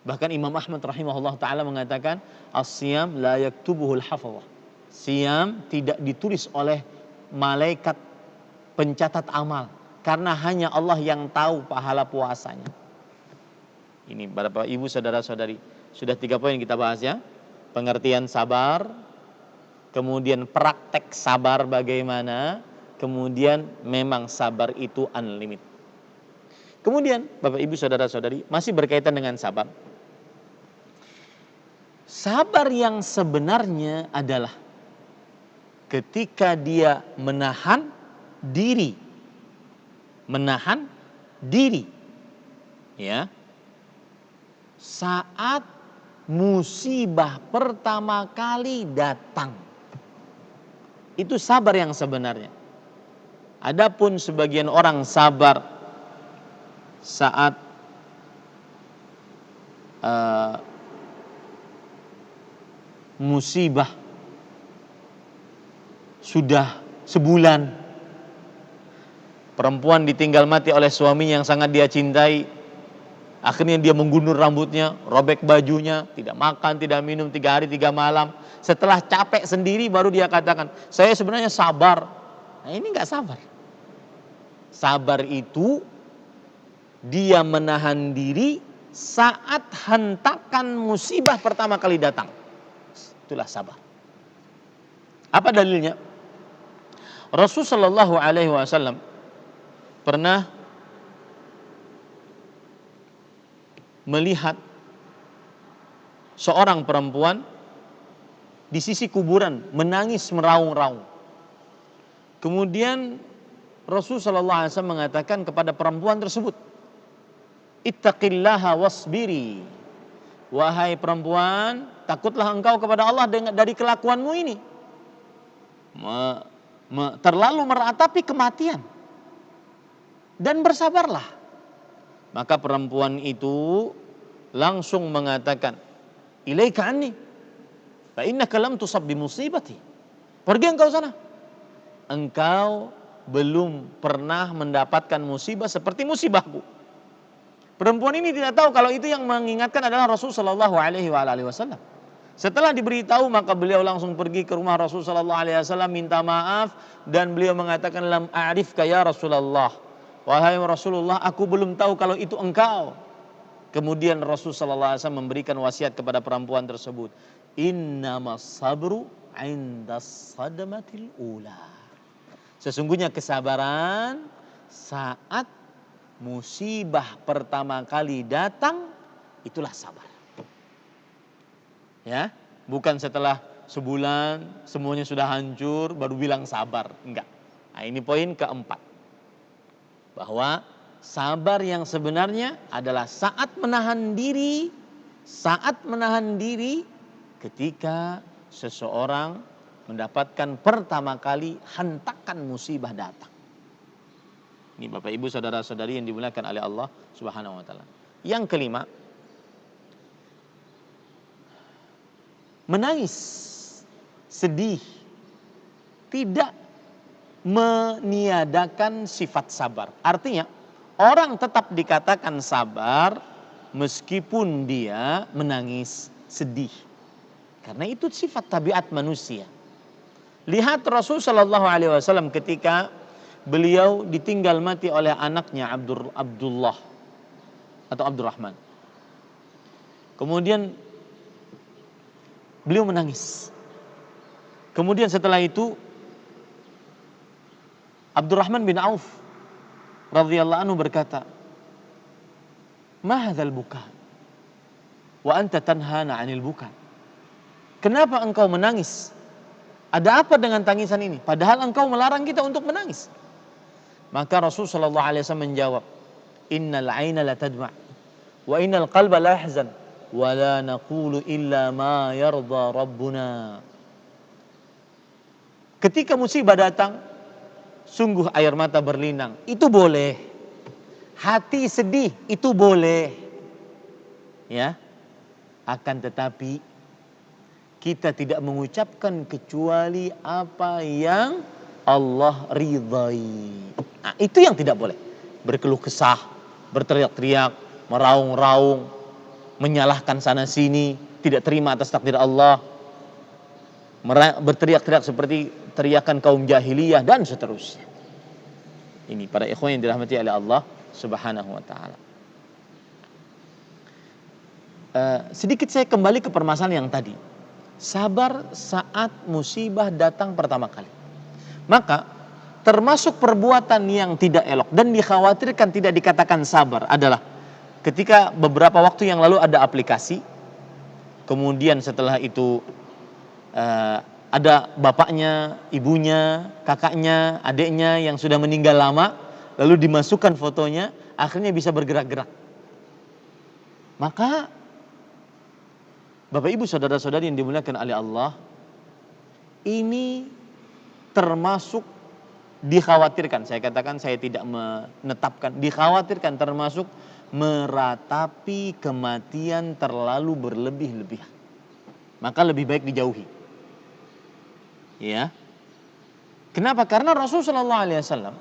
Bahkan Imam Ahmad rahimahullah ta'ala mengatakan, as-siyam la yaktubuhul hafawah. Siyam tidak ditulis oleh malaikat pencatat amal, karena hanya Allah yang tahu pahala puasanya. Ini Bapak Ibu saudara-saudari, sudah 3 poin kita bahas ya. Pengertian sabar, kemudian praktek sabar bagaimana, kemudian memang sabar itu unlimited. Kemudian Bapak Ibu saudara-saudari, masih berkaitan dengan sabar. Sabar yang sebenarnya adalah ketika dia menahan diri. Menahan diri. Ya. Saat musibah pertama kali datang. Itu sabar yang sebenarnya. Adapun sebagian orang sabar saat musibah sudah sebulan, perempuan ditinggal mati oleh suaminya yang sangat dia cintai, Akhirnya dia menggunur rambutnya, robek bajunya, tidak makan, tidak minum 3 hari 3 malam. Setelah capek sendiri baru dia katakan, saya sebenarnya sabar. Nah ini enggak sabar. Sabar itu dia menahan diri saat hentakan musibah pertama kali datang. Itulah sabar. Apa dalilnya? Rasulullah Shallallahu Alaihi Wasallam pernah melihat seorang perempuan di sisi kuburan menangis meraung-raung. Kemudian Rasulullah Shallallahu Alaihi Wasallam mengatakan kepada perempuan tersebut, Ittaqillaha wasbiri. Wahai perempuan, takutlah engkau kepada Allah dari kelakuanmu ini. Terlalu meratapi kematian. Dan bersabarlah. Maka perempuan itu langsung mengatakan, Ilaika anni, fa innaka lam tusab bi musibati. Pergi engkau sana. Engkau belum pernah mendapatkan musibah seperti musibahku. Perempuan ini tidak tahu kalau itu yang mengingatkan adalah Rasulullah Shallallahu Alaihi Wasallam. Setelah diberitahu maka beliau langsung pergi ke rumah Rasulullah Shallallahu Alaihi Wasallam minta maaf dan beliau mengatakan lam a'rifka ya Rasulullah. Wahai Rasulullah, aku belum tahu kalau itu engkau. Kemudian Rasulullah Shallallahu Alaihi Wasallam memberikan wasiat kepada perempuan tersebut. Innamas sabru 'indas sadmatil ula. Sesungguhnya kesabaran saat musibah pertama kali datang, itulah sabar. Ya, bukan setelah sebulan semuanya sudah hancur baru bilang sabar, enggak. Nah, ini poin keempat. Bahwa sabar yang sebenarnya adalah saat menahan diri ketika seseorang mendapatkan pertama kali hentakan musibah datang. Ini Bapak Ibu saudara-saudari yang dimuliakan oleh Allah Subhanahu wa taala. Yang kelima, menangis, sedih tidak meniadakan sifat sabar. Artinya, orang tetap dikatakan sabar meskipun dia menangis, sedih. Karena itu sifat tabiat manusia. Lihat Rasul Shallallahu Alaihi Wasallam ketika beliau ditinggal mati oleh anaknya Abdullah atau Abdurrahman. Kemudian beliau menangis. Kemudian setelah itu Abdurrahman bin Auf radhiyallahu anhu berkata, "Ma hadzal buka? Wa anta tanhana 'anil buka." Kenapa engkau menangis? Ada apa dengan tangisan ini? Padahal engkau melarang kita untuk menangis. Maka Rasul sallallahu alaihi wasallam menjawab, "Innal 'aina la tadma' wa innal qalba la yahzan wa la naqulu illa ma yarda rabbuna." Ketika musibah datang, sungguh air mata berlinang, itu boleh. Hati sedih, itu boleh. Ya. Akan tetapi kita tidak mengucapkan kecuali apa yang Allah ridhai. Nah, itu yang tidak boleh. Berkeluh kesah, berteriak-teriak, meraung-raung, menyalahkan sana sini, tidak terima atas takdir Allah, berteriak-teriak seperti teriakan kaum jahiliyah dan seterusnya. Ini para ikhwan yang dirahmati oleh Allah Subhanahu wa taala. Sedikit saya kembali ke permasalahan yang tadi. Sabar saat musibah datang pertama kali. Maka termasuk perbuatan yang tidak elok dan dikhawatirkan tidak dikatakan sabar adalah ketika beberapa waktu yang lalu ada aplikasi, kemudian setelah itu ada bapaknya, ibunya, kakaknya, adiknya yang sudah meninggal lama, lalu dimasukkan fotonya, akhirnya bisa bergerak-gerak. Maka Bapak Ibu saudara-saudari yang dimuliakan oleh Allah, ini termasuk dikhawatirkan, saya katakan saya tidak menetapkan, dikhawatirkan termasuk meratapi kematian terlalu berlebih-lebihan. Maka lebih baik dijauhi. Ya. Kenapa? Karena Rasulullah SAW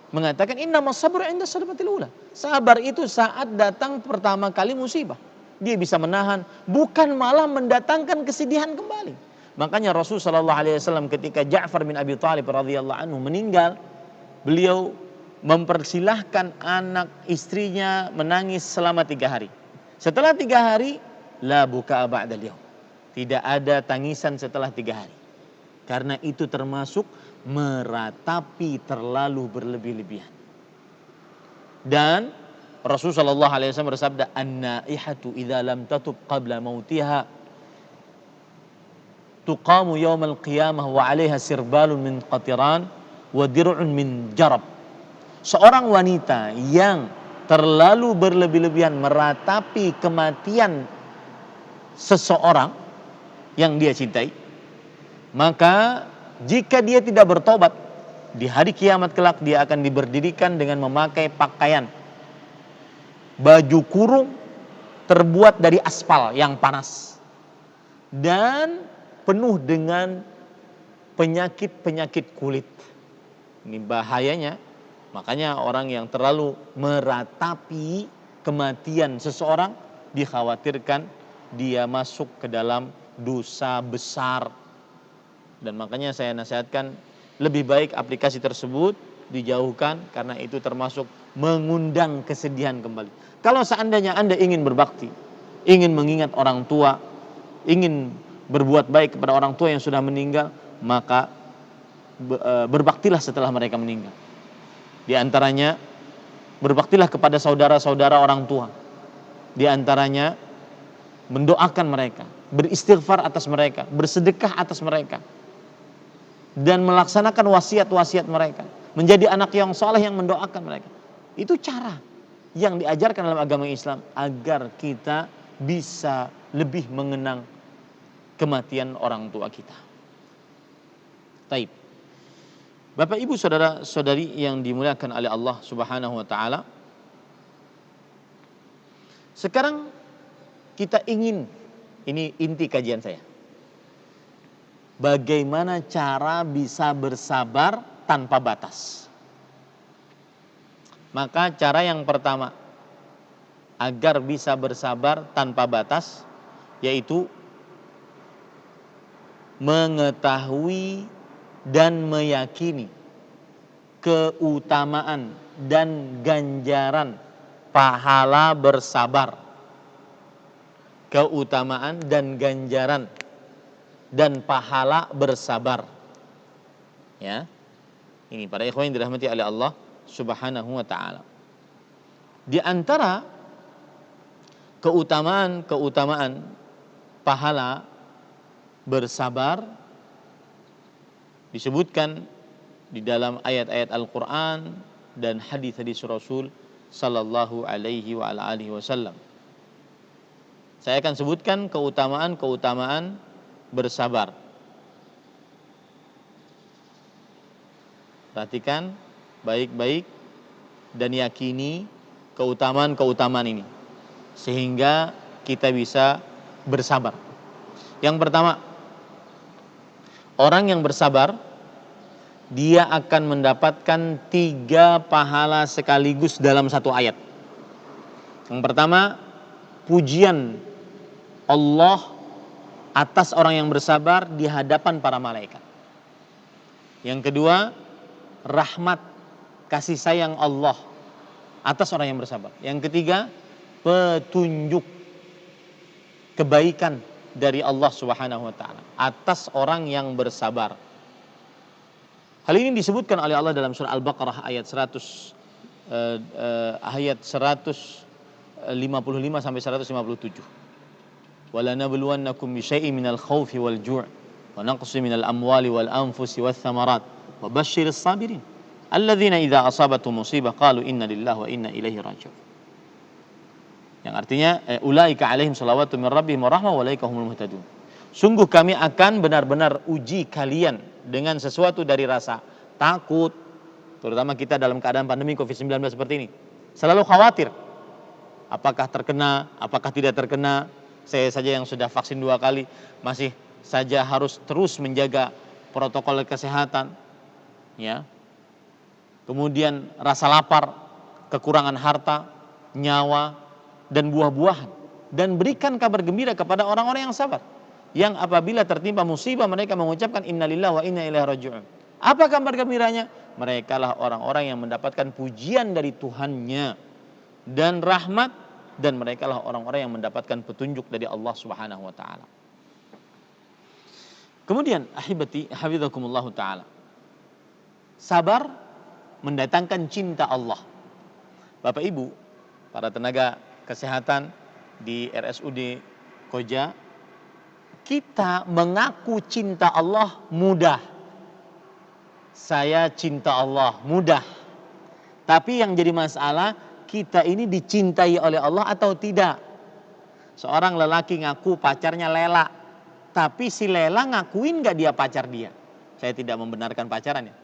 mengatakan innamas sabru 'inda sadmatil ula. Sabar itu saat datang pertama kali musibah. Dia bisa menahan, bukan malah mendatangkan kesedihan kembali. Makanya Rasul sallallahu alaihi wasallam ketika Ja'far bin Abi Thalib radhiyallahu anhu meninggal, beliau mempersilahkan anak istrinya menangis selama 3 hari. Setelah 3 hari, la buka ba'dal yaum. Tidak ada tangisan setelah 3 hari. Karena itu termasuk meratapi terlalu berlebih-lebihan. Dan Rasulullah sallallahu alaihi wasallam bersabda, "An-naihatu idza lam tatub qabla mautiha tuqamu yaumal qiyamah wa 'alaiha sirbalun min qatiran wa dir'un min jarab." Seorang wanita yang terlalu berlebih-lebihan meratapi kematian seseorang yang dia cintai, maka jika dia tidak bertobat, di hari kiamat kelak dia akan diberdirikan dengan memakai pakaian baju kurung terbuat dari aspal yang panas dan penuh dengan penyakit-penyakit kulit. Ini bahayanya. Makanya orang yang terlalu meratapi kematian seseorang dikhawatirkan dia masuk ke dalam dosa besar. Dan makanya saya nasihatkan lebih baik aplikasi tersebut dijauhkan karena itu termasuk mengundang kesedihan kembali. Kalau seandainya Anda ingin berbakti, ingin mengingat orang tua, ingin berbuat baik kepada orang tua yang sudah meninggal, maka berbaktilah setelah mereka meninggal. Di antaranya berbaktilah kepada saudara-saudara orang tua. Di antaranya mendoakan mereka, beristighfar atas mereka, bersedekah atas mereka, dan melaksanakan wasiat-wasiat mereka, menjadi anak yang saleh yang mendoakan mereka. Itu cara yang diajarkan dalam agama Islam agar kita bisa lebih mengenang kematian orang tua kita. Taib. Bapak Ibu saudara-saudari yang dimuliakan oleh Allah Subhanahu wa taala. Sekarang kita ingin, ini inti kajian saya, bagaimana cara bisa bersabar tanpa batas. Maka cara yang pertama agar bisa bersabar tanpa batas yaitu mengetahui dan meyakini keutamaan dan ganjaran pahala bersabar. Keutamaan dan ganjaran dan pahala bersabar. Ya. Ini para ikhwan yang dirahmati oleh Allah Subhanahu wa taala. Di antara keutamaan pahala bersabar disebutkan di dalam ayat-ayat Al-Qur'an dan hadis-hadis Rasul sallallahu alaihi wa ala alihi wasallam. Saya akan sebutkan keutamaan bersabar. Perhatikan baik-baik dan yakini keutamaan ini sehingga kita bisa bersabar. Yang pertama, orang yang bersabar dia akan mendapatkan 3 pahala sekaligus dalam satu ayat. Yang pertama, pujian Allah atas orang yang bersabar di hadapan para malaikat. Yang kedua, rahmat kasih sayang Allah atas orang yang bersabar. Yang ketiga, petunjuk kebaikan dari Allah Subhanahu wa taala atas orang yang bersabar. Hal ini disebutkan oleh Allah dalam surah Al-Baqarah ayat 155 sampai 157. Wala nabluwannakum bisyai'in minal khaufi wal ju' wa naqsin minal amwali wal anfusi wath thamarat wa basyyiris sabirin alladzina idza asabatuhum musibah qalu inna lillahi wa inna ilaihi raji'un. Yang artinya ulaika alaihim shalawatu min rabbihim wa rahmah wa ulaika humul muhtadun. Sungguh kami akan benar-benar uji kalian dengan sesuatu dari rasa takut, terutama kita dalam keadaan pandemi Covid-19 seperti ini. Selalu khawatir, apakah terkena, apakah tidak terkena. Saya saja yang sudah vaksin 2 kali, masih saja harus terus menjaga protokol kesehatan. Ya. kemudian rasa lapar, kekurangan harta, nyawa, dan buah-buahan. Dan berikan kabar gembira kepada orang-orang yang sabar, yang apabila tertimpa musibah mereka mengucapkan innalillahi wa inna ilaihi raji'un. Apa kabar gembiranya? Mereka lah orang-orang yang mendapatkan pujian dari Tuhannya dan rahmat, dan mereka lah orang-orang yang mendapatkan petunjuk dari Allah Subhanahu wa taala. Kemudian ahibati hafizakumullah taala, sabar mendatangkan cinta Allah. Bapak Ibu, para tenaga kesehatan di RSUD Koja, kita mengaku cinta Allah mudah. Saya cinta Allah mudah. Tapi yang jadi masalah, kita ini dicintai oleh Allah atau tidak. Seorang lelaki ngaku pacarnya Lela, tapi si Lela ngakuin gak dia pacar dia. Saya tidak membenarkan pacarannya.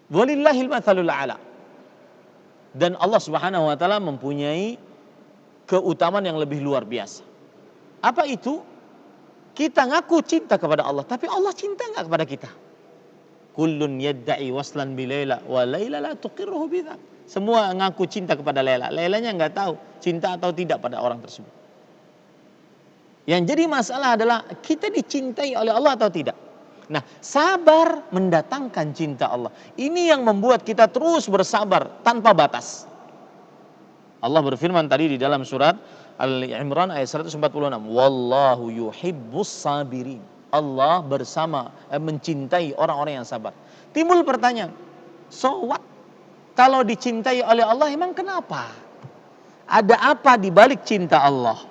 Walillahil matsalul a'la. Dan Allah Subhanahu wa taala mempunyai keutamaan yang lebih luar biasa. Apa itu? Kita ngaku cinta kepada Allah, tapi Allah cinta enggak kepada kita? Kullun yadda'i waslan bi Laila wa Laila la tuqirruhu bidza. Semua ngaku cinta kepada Laila. Lailanya enggak tahu cinta atau tidak pada orang tersebut. Yang jadi masalah adalah kita dicintai oleh Allah atau tidak. Nah, sabar mendatangkan cinta Allah. Ini yang membuat kita terus bersabar tanpa batas. Allah berfirman tadi di dalam surat Al-Imran ayat 146. Wallahu yuhibbus sabirin. Allah mencintai orang-orang yang sabar. Timbul pertanyaan, so what? Kalau dicintai oleh Allah emang kenapa? Ada apa di balik cinta Allah?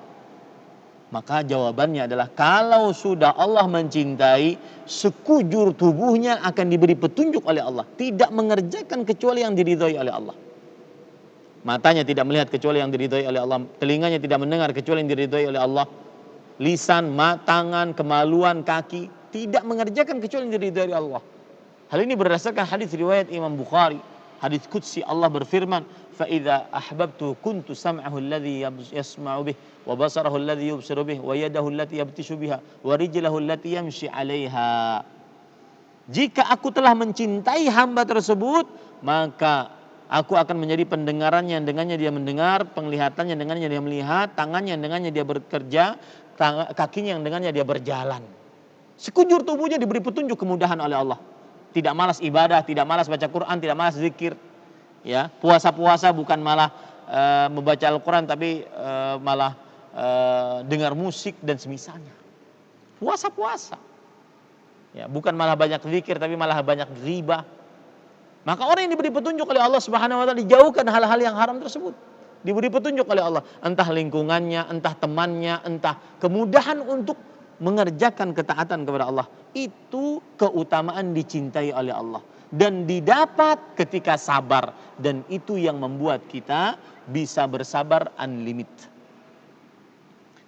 Maka jawabannya adalah kalau sudah Allah mencintai, sekujur tubuhnya akan diberi petunjuk oleh Allah. Tidak mengerjakan kecuali yang diridhoi oleh Allah. Matanya tidak melihat kecuali yang diridhoi oleh Allah. Telinganya tidak mendengar kecuali yang diridhoi oleh Allah. Lisan, tangan, kemaluan, kaki tidak mengerjakan kecuali yang diridhoi oleh Allah. Hal ini berdasarkan hadis riwayat Imam Bukhari. Hadis qudsi, Allah berfirman, "Fa idza ahbabtu kuntu sam'ahu alladhi yasma'u bih, wa basarahu alladhi yubsiru bih, wa yadahu allati yabtishu biha, wa rijlahu allati yamshi 'alaiha." Jika aku telah mencintai hamba tersebut, maka aku akan menjadi pendengarannya yang dengannya dia mendengar, penglihatannya yang dengannya dia melihat, tangannya yang dengannya dia bekerja, kakinya yang dengannya dia berjalan. Sekujur tubuhnya diberi petunjuk kemudahan oleh Allah. Tidak malas ibadah, tidak malas baca Quran, tidak malas zikir. Ya, puasa-puasa bukan malah membaca Al-Quran, tapi malah dengar musik dan semisalnya. Puasa-puasa. Ya, bukan malah banyak zikir, tapi malah banyak ghibah. Maka orang yang diberi petunjuk oleh Allah Subhanahu wa taala dijauhkan hal-hal yang haram tersebut. Diberi petunjuk oleh Allah, entah lingkungannya, entah temannya, entah kemudahan untuk mengerjakan ketaatan kepada Allah. Itu keutamaan dicintai oleh Allah dan didapat ketika sabar, dan itu yang membuat kita bisa bersabar unlimited.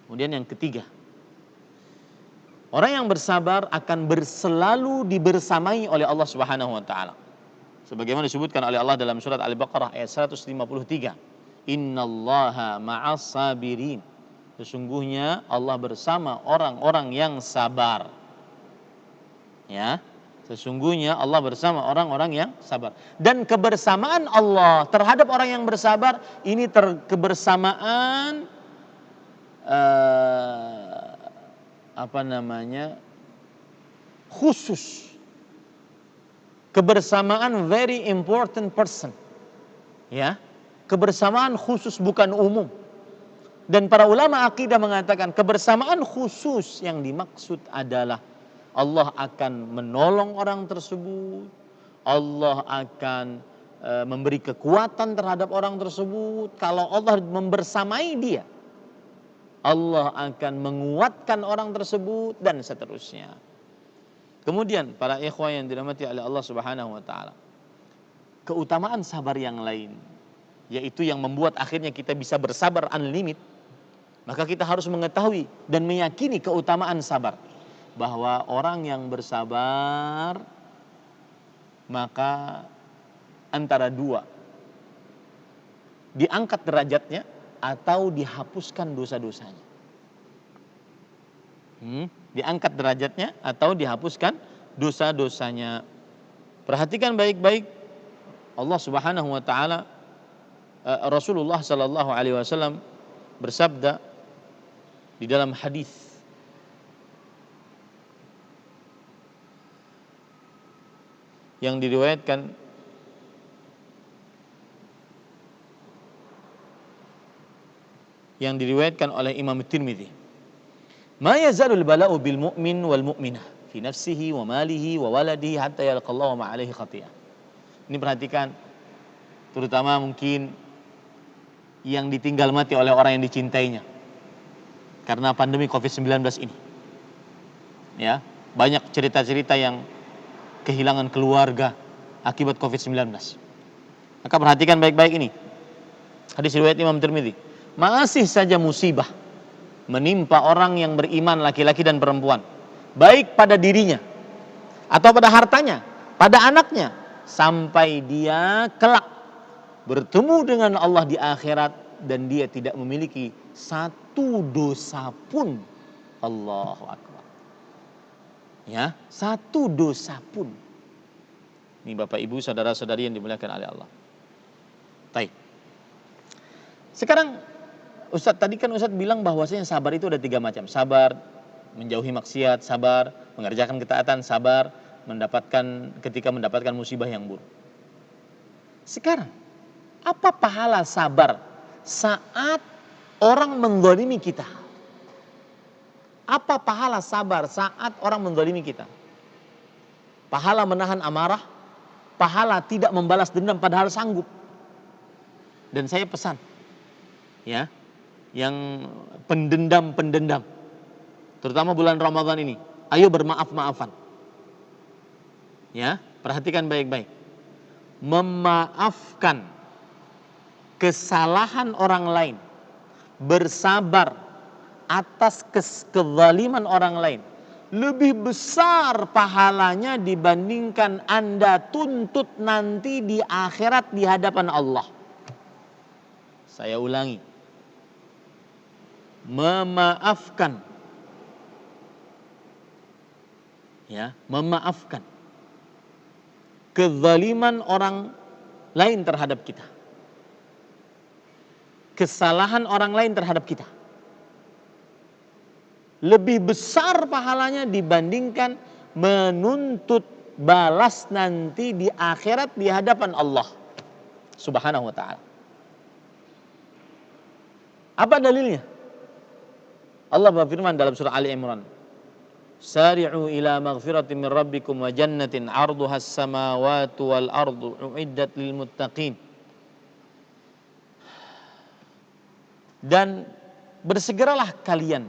Kemudian yang ketiga, orang yang bersabar akan selalu dibersamai oleh Allah Subhanahu wa taala. Sebagaimana disebutkan oleh Allah dalam surat Al-Baqarah ayat 153. Innallaha ma'as sabirin. Sesungguhnya Allah bersama orang-orang yang sabar. Ya, sesungguhnya Allah bersama orang-orang yang sabar. Dan kebersamaan Allah terhadap orang yang bersabar ini kebersamaan khusus. Kebersamaan very important person. Ya, kebersamaan khusus bukan umum. Dan para ulama akidah mengatakan kebersamaan khusus yang dimaksud adalah Allah akan menolong orang tersebut, Allah akan memberi kekuatan terhadap orang tersebut. Kalau Allah membersamai dia, Allah akan menguatkan orang tersebut dan seterusnya. Kemudian para ikhwah yang dirahmati oleh Allah Subhanahu wa taala, keutamaan sabar yang lain, yaitu yang membuat akhirnya kita bisa bersabar unlimited. Maka kita harus mengetahui dan meyakini keutamaan sabar. Bahwa orang yang bersabar, maka antara dua, diangkat derajatnya atau dihapuskan dosa-dosanya. Diangkat derajatnya atau dihapuskan dosa-dosanya. Perhatikan baik-baik, Allah Subhanahu wa taala, Rasulullah sallallahu alaihi wasallam bersabda di dalam hadis yang diriwayatkan oleh Imam Tirmidzi, "Ma yazalul bala'u bil mu'min wal mu'minah fi nafsihi wa malihi wa waladihi hatta yalqallahu ma alaihi khati'ah." Ini perhatikan, terutama mungkin yang ditinggal mati oleh orang yang dicintainya karena pandemi Covid-19 ini. Ya, banyak cerita-cerita yang kehilangan keluarga akibat Covid-19. Maka perhatikan baik-baik ini. Hadis riwayat Imam Tirmidzi. Masih saja musibah menimpa orang yang beriman laki-laki dan perempuan, baik pada dirinya atau pada hartanya, pada anaknya, sampai dia kelak bertemu dengan Allah di akhirat dan dia tidak memiliki satu dosa pun. Allahu Akbar. Ya, satu dosa pun. Ini Bapak Ibu, saudara-saudari yang dimuliakan oleh Allah. Baik. Sekarang tadi kan Ustadz bilang bahwasanya sabar itu ada 3 macam. Sabar menjauhi maksiat, sabar mengerjakan ketaatan, sabar ketika mendapatkan musibah yang buruk. Sekarang, apa pahala sabar saat orang menzalimi kita? Apa pahala sabar saat orang menzalimi kita? Pahala menahan amarah, pahala tidak membalas dendam padahal sanggup. Dan saya pesan, ya, yang pendendam, terutama bulan Ramadan ini, ayo bermaaf-maafan. Ya, perhatikan baik-baik. Memaafkan kesalahan orang lain, bersabar atas kezaliman orang lain, lebih besar pahalanya dibandingkan Anda tuntut nanti di akhirat di hadapan Allah. Saya ulangi. Memaafkan, ya, memaafkan kezaliman orang lain terhadap kita, kesalahan orang lain terhadap kita, lebih besar pahalanya dibandingkan menuntut balas nanti di akhirat di hadapan Allah Subhanahu wa ta'ala. Apa dalilnya? Allah berfirman dalam surah Ali Imran, "Sari'u ila maghfiratin min rabbikum wa jannatin 'arduhas samawati wal ardu u'iddat lil muttaqin." Dan bersegeralah kalian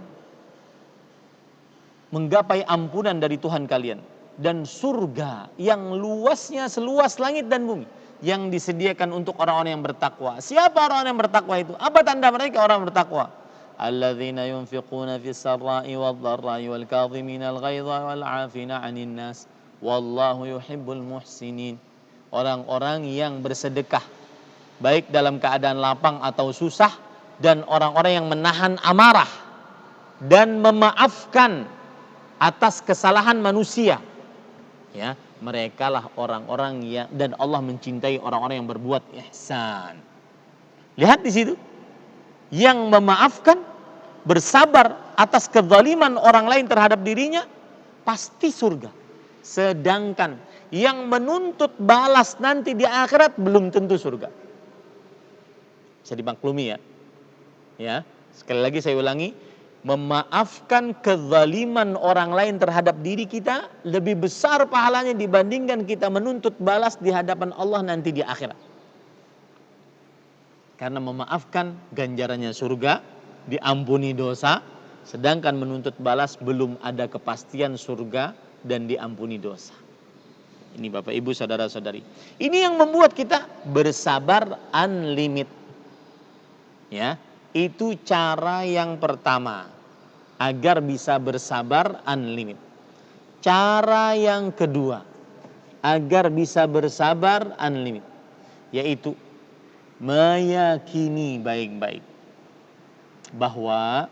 menggapai ampunan dari Tuhan kalian dan surga yang luasnya seluas langit dan bumi yang disediakan untuk orang-orang yang bertakwa. Siapa orang yang bertakwa itu? Apa tanda mereka orang bertakwa? Alladzina yunfiquna fis sarra'i wad dharra'i wal kadhiminal ghaidha wal 'afina 'anil nas wallahu yuhibbul muhsinin. Orang-orang yang bersedekah baik dalam keadaan lapang atau susah, dan orang-orang yang menahan amarah dan memaafkan atas kesalahan manusia. Ya, merekalah orang-orang yang, dan Allah mencintai orang-orang yang berbuat ihsan. Lihat di situ, yang memaafkan, bersabar atas kezaliman orang lain terhadap dirinya pasti surga. Sedangkan yang menuntut balas nanti di akhirat belum tentu surga. Bisa dimaklumi ya. Ya, sekali lagi saya ulangi, memaafkan kezaliman orang lain terhadap diri kita lebih besar pahalanya dibandingkan kita menuntut balas di hadapan Allah nanti di akhirat. Karena memaafkan ganjarannya surga, diampuni dosa, sedangkan menuntut balas belum ada kepastian surga dan diampuni dosa. Ini Bapak Ibu saudara-saudari, ini yang membuat kita bersabar unlimit. Ya, itu cara yang pertama agar bisa bersabar unlimit. Cara yang kedua agar bisa bersabar unlimit, yaitu meyakini baik-baik bahwa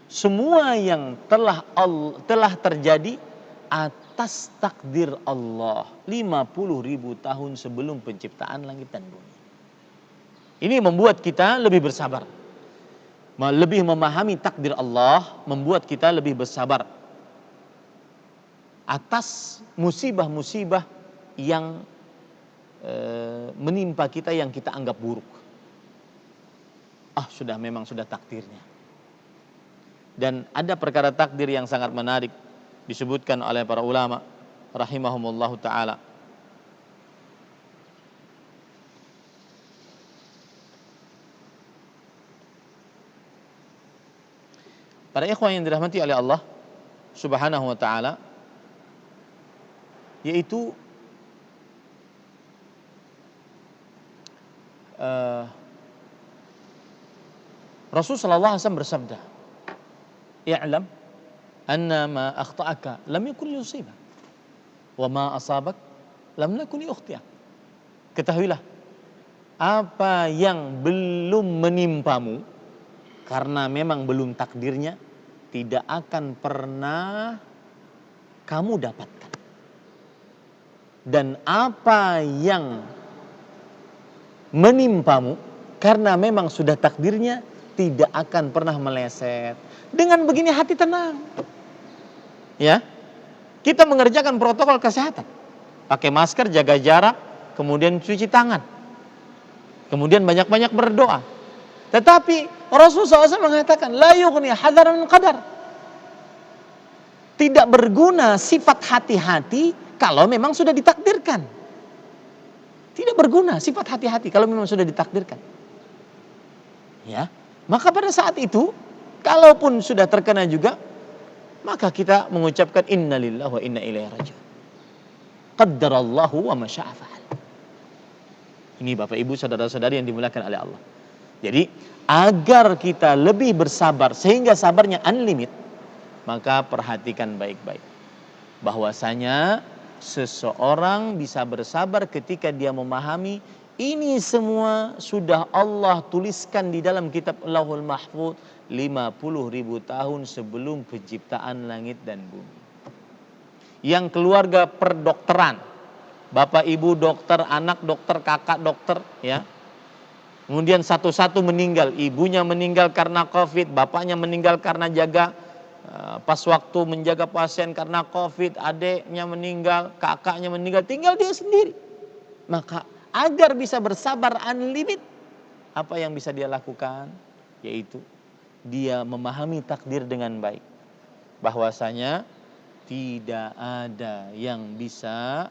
semua yang telah terjadi atas takdir Allah 50.000 tahun sebelum penciptaan langit dan bumi. Ini membuat kita lebih bersabar, lebih memahami takdir Allah, membuat kita lebih bersabar atas musibah-musibah yang menimpa kita yang kita anggap buruk. Memang sudah takdirnya. Dan ada perkara takdir yang sangat menarik disebutkan oleh para ulama rahimahumullahu taala. Para ikhwan yang dirahmati oleh Allah Subhanahu wa taala, yaitu Rasul sallallahu alaihi wasallam bersabda, "I'lam anna ma akhta'aka lam yakun liyusibak wa ma asabak lam yakun liyukhti'ak." Ketahuilah, apa yang belum menimpamu karena memang belum takdirnya, tidak akan pernah kamu dapatkan. Dan apa yang menimpamu karena memang sudah takdirnya, tidak akan pernah meleset. Dengan begini hati tenang. Ya. Kita mengerjakan protokol kesehatan. Pakai masker, jaga jarak, kemudian cuci tangan. Kemudian banyak-banyak berdoa. Tetapi Rasulullah SAW mengatakan, la yughni hadar min qadar. Tidak berguna sifat hati-hati kalau memang sudah ditakdirkan. Tidak berguna sifat hati-hati kalau memang sudah ditakdirkan. Ya. Maka pada saat itu, kalaupun sudah terkena juga, maka kita mengucapkan innalillahi wa inna ilaihi raji'un. Qaddarallahu wa ma syaa fa'al. Ini Bapak Ibu saudara-saudari yang dimuliakan oleh Allah. Jadi, agar kita lebih bersabar sehingga sabarnya unlimited, maka perhatikan baik-baik bahwasanya seseorang bisa bersabar ketika dia memahami ini semua sudah Allah tuliskan di dalam kitab Lauhul Mahfuz 50.000 tahun sebelum penciptaan langit dan bumi. Yang keluarga perdokteran, bapak ibu dokter, anak dokter, kakak dokter, ya. Kemudian satu-satu meninggal, ibunya meninggal karena COVID, bapaknya meninggal karena pas waktu menjaga pasien karena COVID, adiknya meninggal, kakaknya meninggal, tinggal dia sendiri. Maka agar bisa bersabar unlimited, apa yang bisa dia lakukan? Yaitu dia memahami takdir dengan baik. Bahwasanya tidak ada yang bisa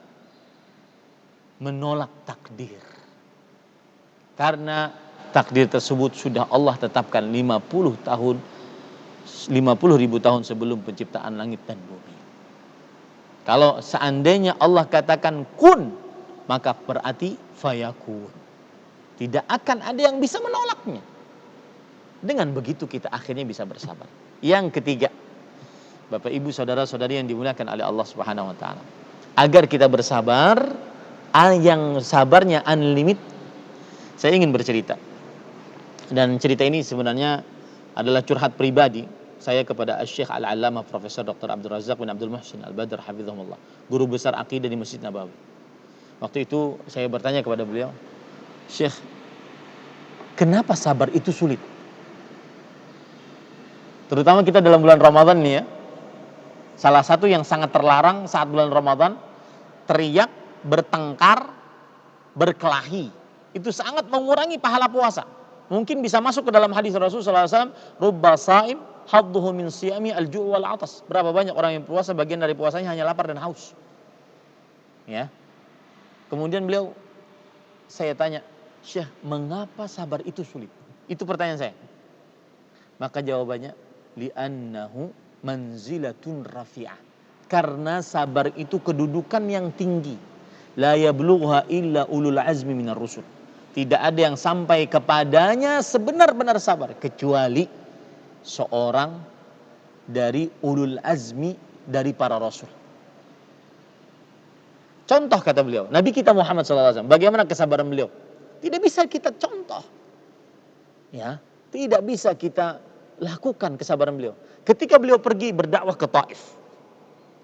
menolak takdir. Karena takdir tersebut sudah Allah tetapkan 50.000 tahun sebelum penciptaan langit dan bumi. Kalau seandainya Allah katakan kun, maka berarti fayakun. Tidak akan ada yang bisa menolaknya. Dengan begitu kita akhirnya bisa bersabar. Yang ketiga, Bapak Ibu saudara-saudari yang dimuliakan oleh Allah Subhanahu wa taala. Agar kita bersabar, yang sabarnya unlimited, saya ingin bercerita. Dan cerita ini sebenarnya adalah curhat pribadi saya kepada Syekh Al-Allamah Profesor Dr. Abdul Razak bin Abdul Muhsin Al-Badr hafizahullah, guru besar akidah di Masjid Nabawi. Waktu itu saya bertanya kepada beliau, Syekh, kenapa sabar itu sulit? Terutama kita dalam bulan Ramadan nih ya. Salah satu yang sangat terlarang saat bulan Ramadan, teriak, bertengkar, berkelahi. Itu sangat mengurangi pahala puasa. Mungkin bisa masuk ke dalam hadis Rasulullah SAW, rubba sa'im hadduhu min siyami al-ju' wal 'atas. Berapa banyak orang yang puasa, bagian dari puasanya hanya lapar dan haus. Ya. Kemudian beliau, saya tanya, Syekh, mengapa sabar itu sulit? Itu pertanyaan saya. Maka jawabannya, li'annahu manzilatun rafi'ah. Karena sabar itu kedudukan yang tinggi. La yablugha illa ulul azmi minar rusul. Tidak ada yang sampai kepadanya sebenar-benar sabar kecuali seorang dari ulul azmi dari para rasul. Contoh kata beliau, Nabi kita Muhammad SAW, bagaimana kesabaran beliau? Tidak bisa kita contoh. Ya, tidak bisa kita lakukan kesabaran beliau. Ketika beliau pergi berdakwah ke Taif,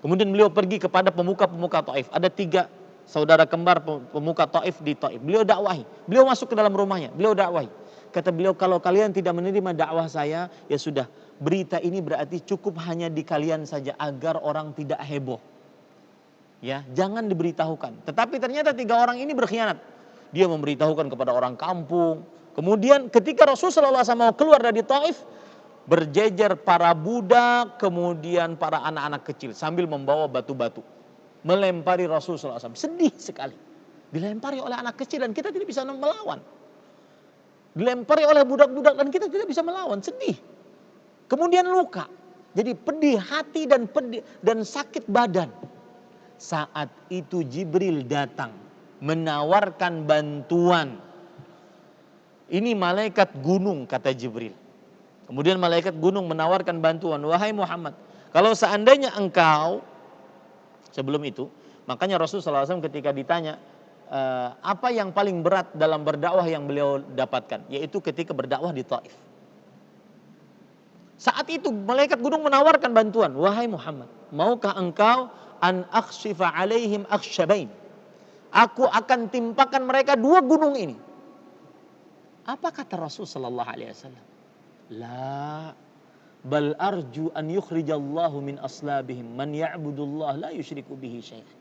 kemudian beliau pergi kepada pemuka-pemuka Taif. Ada 3 saudara kembar pemuka Taif di Taif. Beliau dakwahi. Beliau masuk ke dalam rumahnya. Beliau dakwahi. Kata beliau, kalau kalian tidak menerima dakwah saya, ya sudah. Berita ini berarti cukup hanya di kalian saja agar orang tidak heboh. Ya, jangan diberitahukan. Tetapi ternyata 3 orang ini berkhianat. Dia memberitahukan kepada orang kampung. Kemudian ketika Rasulullah SAW mau keluar dari Taif, berjejer para budak, kemudian para anak-anak kecil sambil membawa batu-batu, melempari Rasulullah SAW. Sedih sekali. Dilempari oleh anak kecil dan kita tidak bisa melawan. Dilempari oleh budak-budak dan kita tidak bisa melawan. Sedih. Kemudian luka. Jadi pedih hati dan sakit badan. Saat itu Jibril datang menawarkan bantuan. Ini malaikat gunung, kata Jibril. Kemudian malaikat gunung menawarkan bantuan. Wahai Muhammad, kalau seandainya engkau, sebelum itu, makanya Rasulullah SAW ketika ditanya apa yang paling berat dalam berdakwah yang beliau dapatkan, yaitu ketika berdakwah di Taif. Saat itu malaikat gunung menawarkan bantuan. Wahai Muhammad, maukah engkau an akhshifa alaihim akhsyabain? Aku akan timpakan mereka 2 gunung ini. Apa kata Rasul sallallahu alaihi wasallam? La, bal arju an yukhrijallahu min aslabihim man ya'budullah la yusyriku bihi syai'an.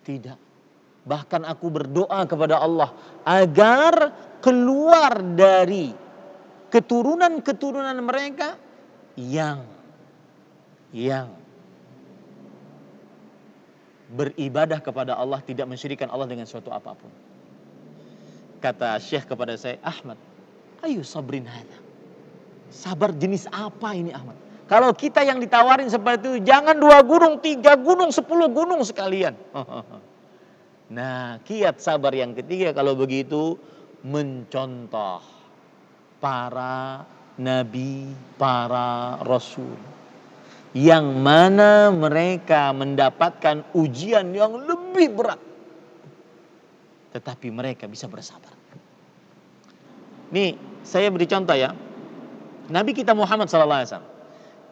Tidak. Bahkan aku berdoa kepada Allah agar keluar dari keturunan-keturunan mereka yang beribadah kepada Allah, tidak mensyirikkan Allah dengan suatu apapun. Kata Syekh kepada saya, Ahmad, ayo sabrin hadha. Sabar jenis apa ini Ahmad? Kalau kita yang ditawarin seperti itu, jangan 2 gunung, 3 gunung, 10 gunung sekalian. Nah, kiat sabar yang ketiga kalau begitu, mencontoh para nabi, para rasul. Yang mana mereka mendapatkan ujian yang lebih berat. Tetapi mereka bisa bersabar. Nih, saya beri contoh ya. Nabi kita Muhammad SAW.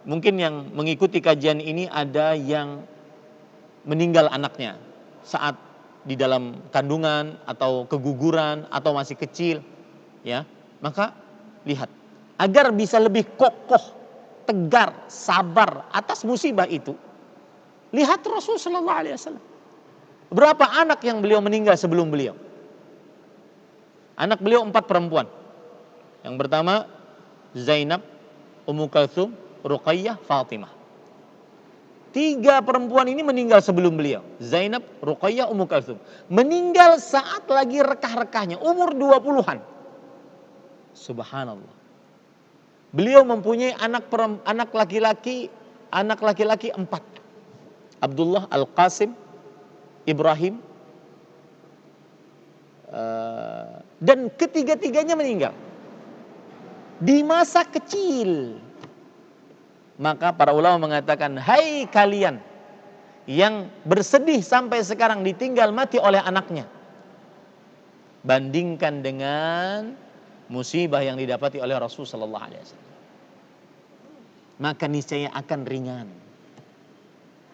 Mungkin yang mengikuti kajian ini ada yang meninggal anaknya saat di dalam kandungan atau keguguran atau masih kecil, ya. Maka lihat, agar bisa lebih kokoh, tegar, sabar atas musibah itu. Lihat Rasulullah SAW. Berapa anak yang beliau meninggal sebelum beliau? Anak beliau 4 perempuan. Yang pertama Zainab, Ummu Kalsum, Ruqayyah, Fatimah. 3 perempuan ini meninggal sebelum beliau. Zainab, Ruqayyah, Ummu Kalsum. Meninggal saat lagi rekah-rekahnya, umur 20-an. Subhanallah. Beliau mempunyai anak laki-laki 4. Abdullah, Al-Qasim, Ibrahim, dan ketiga-tiganya meninggal di masa kecil. Maka para ulama mengatakan, hai kalian yang bersedih sampai sekarang ditinggal mati oleh anaknya, bandingkan dengan musibah yang didapati oleh Rasul sallallahu alaihi wasallam, maka niscaya akan ringan.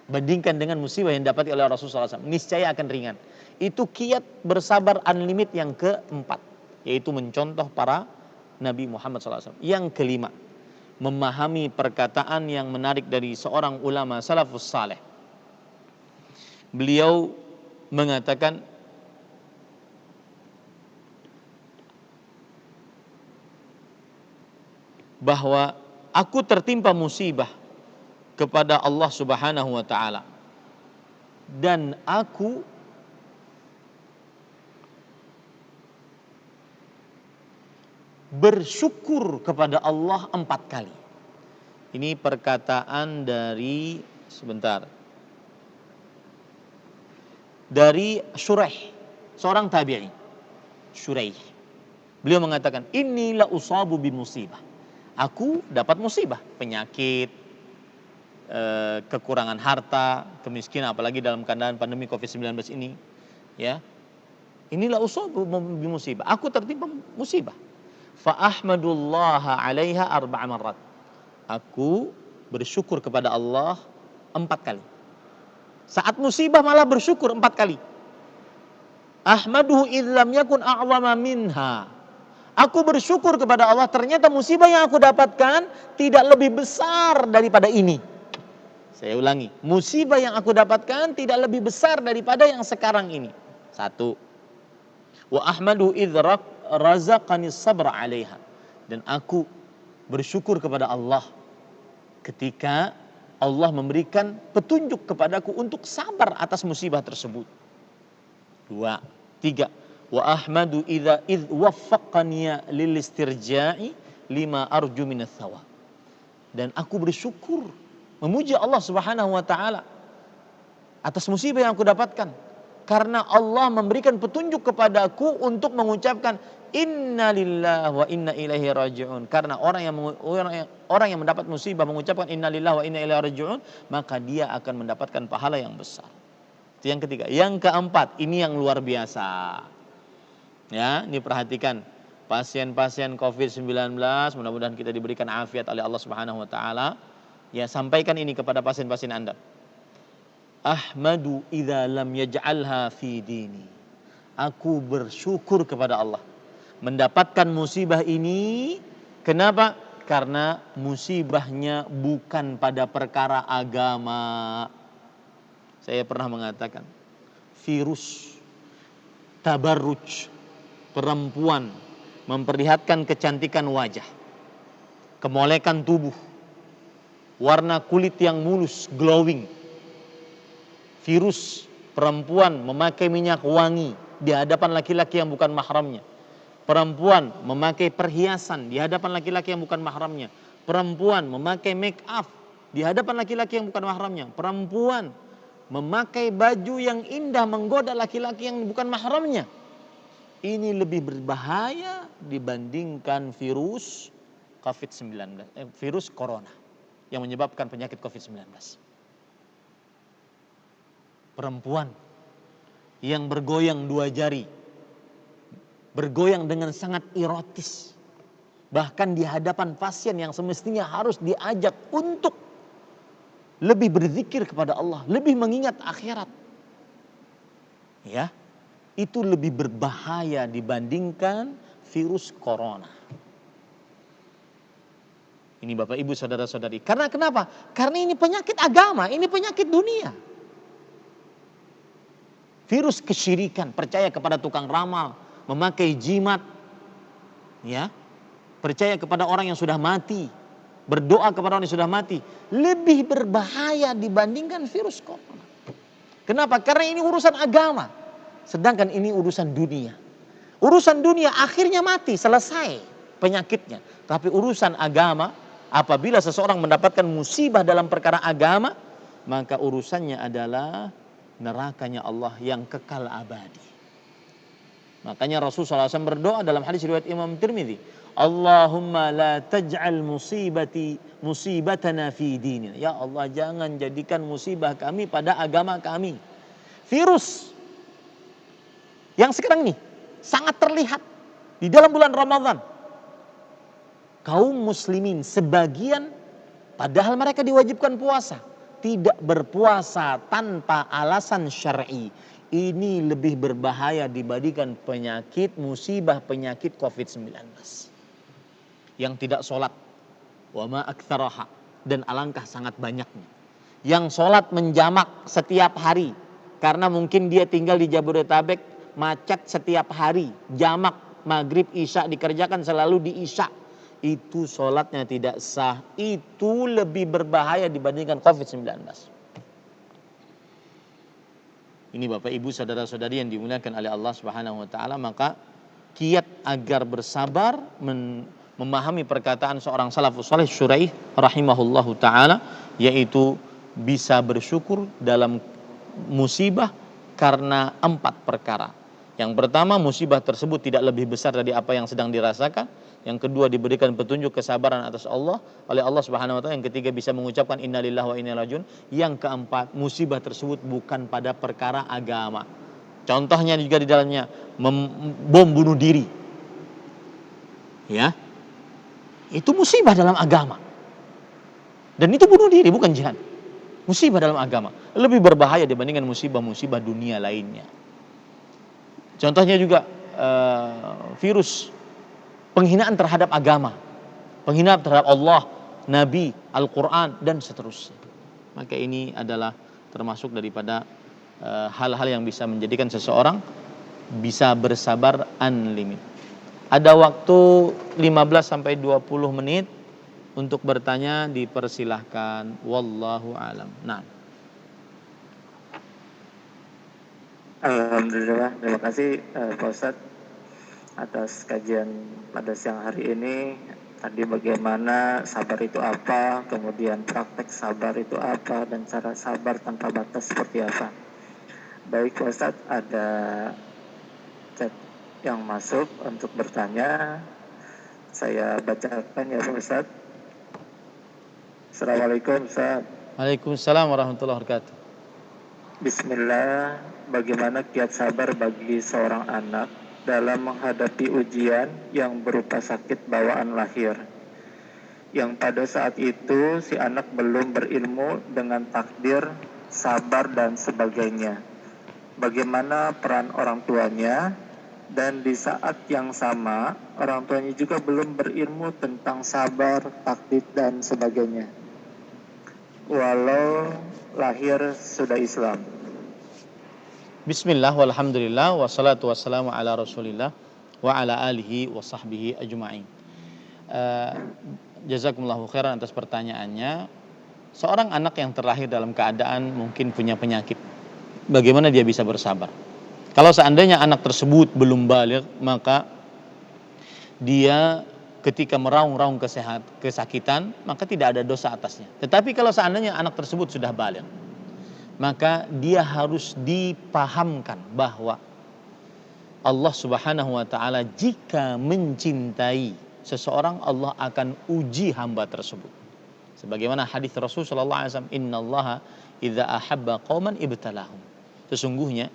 Bandingkan dengan musibah yang didapati oleh Rasul sallallahu alaihi wasallam, niscaya akan ringan. Itu kiat bersabar unlimit yang keempat, yaitu mencontoh para Nabi Muhammad sallallahu alaihi wasallam. Yang kelima, memahami perkataan yang menarik dari seorang ulama salafus saleh. Beliau mengatakan, bahwa aku tertimpa musibah kepada Allah Subhanahu wa taala dan aku bersyukur kepada Allah 4 kali. Ini perkataan dari dari Syuraih, seorang tabi'i. Syuraih. Beliau mengatakan, "Inni la usabu bi musibah." Aku dapat musibah, penyakit, kekurangan harta, kemiskinan, apalagi dalam keadaan pandemi Covid-19 ini, ya. Inilah usabu bi musibah. Aku tertimpa musibah. Fa ahmadullah 'alaiha 4 marrat. Aku bersyukur kepada Allah 4 kali. Saat musibah malah bersyukur 4 kali. Ahmaduhu idh lam yakun a'zama minha. Aku bersyukur kepada Allah, ternyata musibah yang aku dapatkan tidak lebih besar daripada ini. Saya ulangi, musibah yang aku dapatkan tidak lebih besar daripada yang sekarang ini. 1. Wa ahmaduhu idh razaqani sabra 'alaiha. Dan aku bersyukur kepada Allah ketika Allah memberikan petunjuk kepadaku untuk sabar atas musibah tersebut. 2. 3. Wa ahmadu idza waffaqani lil istirja'i lima arju minats thawab. Dan aku bersyukur memuji Allah Subhanahu wa taala atas musibah yang aku dapatkan karena Allah memberikan petunjuk kepadaku untuk mengucapkan inna lillahi wa inna ilaihi raji'un. Karena orang yang mendapat musibah mengucapkan inna lillahi wa inna ilaihi raji'un, maka dia akan mendapatkan pahala yang besar. Itu yang ketiga. Yang keempat, ini yang luar biasa. Ya, ini perhatikan. Pasien-pasien COVID-19, mudah-mudahan kita diberikan afiat oleh Allah Subhanahu wa taala. Ya, sampaikan ini kepada pasien-pasien Anda. Ahmadu idza lam yaj'alha fi dini. Aku bersyukur kepada Allah mendapatkan musibah ini. Kenapa? Karena musibahnya bukan pada perkara agama. Saya pernah mengatakan, virus tabarruj, perempuan memperlihatkan kecantikan wajah, kemolekan tubuh, warna kulit yang mulus, glowing. Virus perempuan memakai minyak wangi di hadapan laki-laki yang bukan mahramnya. Perempuan memakai perhiasan di hadapan laki-laki yang bukan mahramnya. Perempuan memakai make up di hadapan laki-laki yang bukan mahramnya. Perempuan memakai baju yang indah menggoda laki-laki yang bukan mahramnya. Ini lebih berbahaya dibandingkan virus COVID-19, virus corona yang menyebabkan penyakit COVID-19. Perempuan yang bergoyang 2 jari, bergoyang dengan sangat erotis, bahkan di hadapan pasien yang semestinya harus diajak untuk lebih berzikir kepada Allah, lebih mengingat akhirat. Ya, itu lebih berbahaya dibandingkan virus corona. Ini Bapak Ibu saudara-saudari. Karena kenapa? Karena ini penyakit agama, ini penyakit dunia. Virus kesyirikan, percaya kepada tukang ramal, memakai jimat, ya, percaya kepada orang yang sudah mati, berdoa kepada orang yang sudah mati, lebih berbahaya dibandingkan virus corona. Kenapa? Karena ini urusan agama, sedangkan ini urusan dunia. Urusan dunia akhirnya mati, selesai penyakitnya. Tapi urusan agama, apabila seseorang mendapatkan musibah dalam perkara agama, maka urusannya adalah nerakanya Allah yang kekal abadi. Makanya Rasulullah SAW berdoa dalam hadis riwayat Imam Tirmidzi, Allahumma la taj'al musibatana fi dinina. Ya Allah, jangan jadikan musibah kami pada agama kami. Virus yang sekarang ini sangat terlihat di dalam bulan Ramadan. Kaum muslimin sebagian padahal mereka diwajibkan puasa, tidak berpuasa tanpa alasan syar'i. Ini lebih berbahaya dibandingkan penyakit musibah penyakit COVID-19. Yang tidak sholat, wa ma aktsaraha, dan alangkah sangat banyaknya. Yang sholat menjamak setiap hari, karena mungkin dia tinggal di Jabodetabek, macet setiap hari, jamak maghrib isya dikerjakan selalu di isya. Itu sholatnya tidak sah, itu lebih berbahaya dibandingkan COVID-19. Ini Bapak Ibu saudara-saudari yang dimuliakan oleh Allah Subhanahu wa taala, maka kiat agar bersabar memahami perkataan seorang salafus saleh Syuraih rahimahullahu taala, yaitu bisa bersyukur dalam musibah karena 4 perkara. Yang pertama, musibah tersebut tidak lebih besar dari apa yang sedang dirasakan. Yang kedua, diberikan petunjuk kesabaran atas Allah oleh Allah Subhanahu wa taala. Yang ketiga, bisa mengucapkan innalillahi wa inna ilaihi raji'un. Yang keempat, musibah tersebut bukan pada perkara agama. Contohnya juga di dalamnya bom bunuh diri. Ya. Itu musibah dalam agama. Dan itu bunuh diri, bukan jihad. Musibah dalam agama lebih berbahaya dibandingkan musibah-musibah dunia lainnya. Contohnya juga virus penghinaan terhadap agama, penghinaan terhadap Allah, Nabi, Al-Quran, dan seterusnya. Maka ini adalah termasuk daripada hal-hal yang bisa menjadikan seseorang bisa bersabar unlimited. Ada waktu 15-20 menit untuk bertanya, dipersilahkan. Wallahu alam. Nah. Alhamdulillah, terima kasih Pak Ustadz atas kajian pada siang hari ini. Tadi bagaimana sabar itu apa, kemudian praktek sabar itu apa, dan cara sabar tanpa batas seperti apa. Baik Pak Ustadz, ada chat yang masuk untuk bertanya. Saya bacakan ya Pak Ustadz. Assalamualaikum Ustadz. Waalaikumsalam warahmatullahi wabarakatuh. Bismillah, bagaimana kiat sabar bagi seorang anak dalam menghadapi ujian yang berupa sakit bawaan lahir, yang pada saat itu si anak belum berilmu dengan takdir, sabar dan sebagainya. Bagaimana peran orang tuanya, dan di saat yang sama orang tuanya juga belum berilmu tentang sabar, takdir dan sebagainya, walau lahir sudah Islam. Bismillah, walhamdulillah, wassalatu wassalamu ala rasulillah wa ala alihi wa sahbihi ajma'in. Jazakumullahu khairan atas pertanyaannya. Seorang anak yang terlahir dalam keadaan mungkin punya penyakit, bagaimana dia bisa bersabar? Kalau seandainya anak tersebut belum baligh, maka dia ketika meraung-raung kesakitan, maka tidak ada dosa atasnya. Tetapi kalau seandainya anak tersebut sudah baligh, maka dia harus dipahamkan bahwa Allah Subhanahu wa taala jika mencintai seseorang, Allah akan uji hamba tersebut. Sebagaimana hadis Rasul sallallahu alaihi wasallam, "Innallaha idza ahabba qauman ibtalahum." Sesungguhnya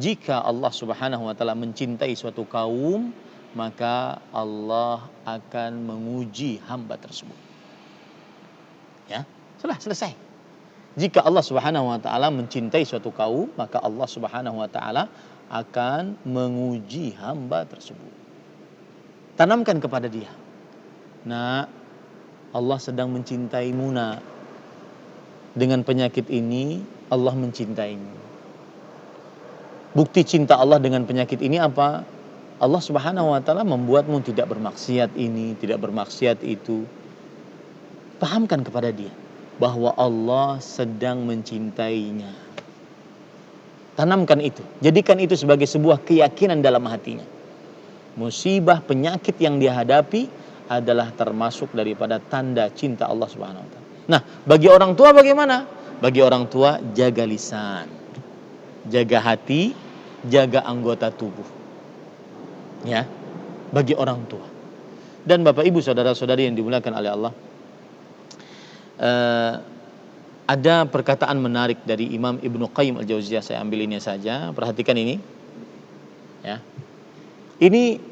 jika Allah Subhanahu wa taala mencintai suatu kaum, maka Allah akan menguji hamba tersebut. Ya, sudah selesai. Jika Allah Subhanahu wa taala mencintai suatu kaum, maka Allah Subhanahu wa taala akan menguji hamba tersebut. Tanamkan kepada dia, "Nah, Allah sedang mencintaimu, nak. Dengan penyakit ini Allah mencintaimu." Bukti cinta Allah dengan penyakit ini apa? Allah Subhanahu wa taala membuatmu tidak bermaksiat ini, tidak bermaksiat itu. Pahamkan kepada dia bahwa Allah sedang mencintainya. Tanamkan itu. Jadikan itu sebagai sebuah keyakinan dalam hatinya. Musibah, penyakit yang dia hadapi adalah termasuk daripada tanda cinta Allah Subhanahu wa taala. Nah, bagi orang tua bagaimana? Bagi orang tua, jaga lisan, jaga hati, jaga anggota tubuh. Ya, bagi orang tua. Dan Bapak Ibu saudara-saudari yang dimuliakan oleh Allah, ada perkataan menarik dari Imam Ibnu Qayyim Al-Jauziyah, saya ambil ini saja, perhatikan ini. Ya. Ini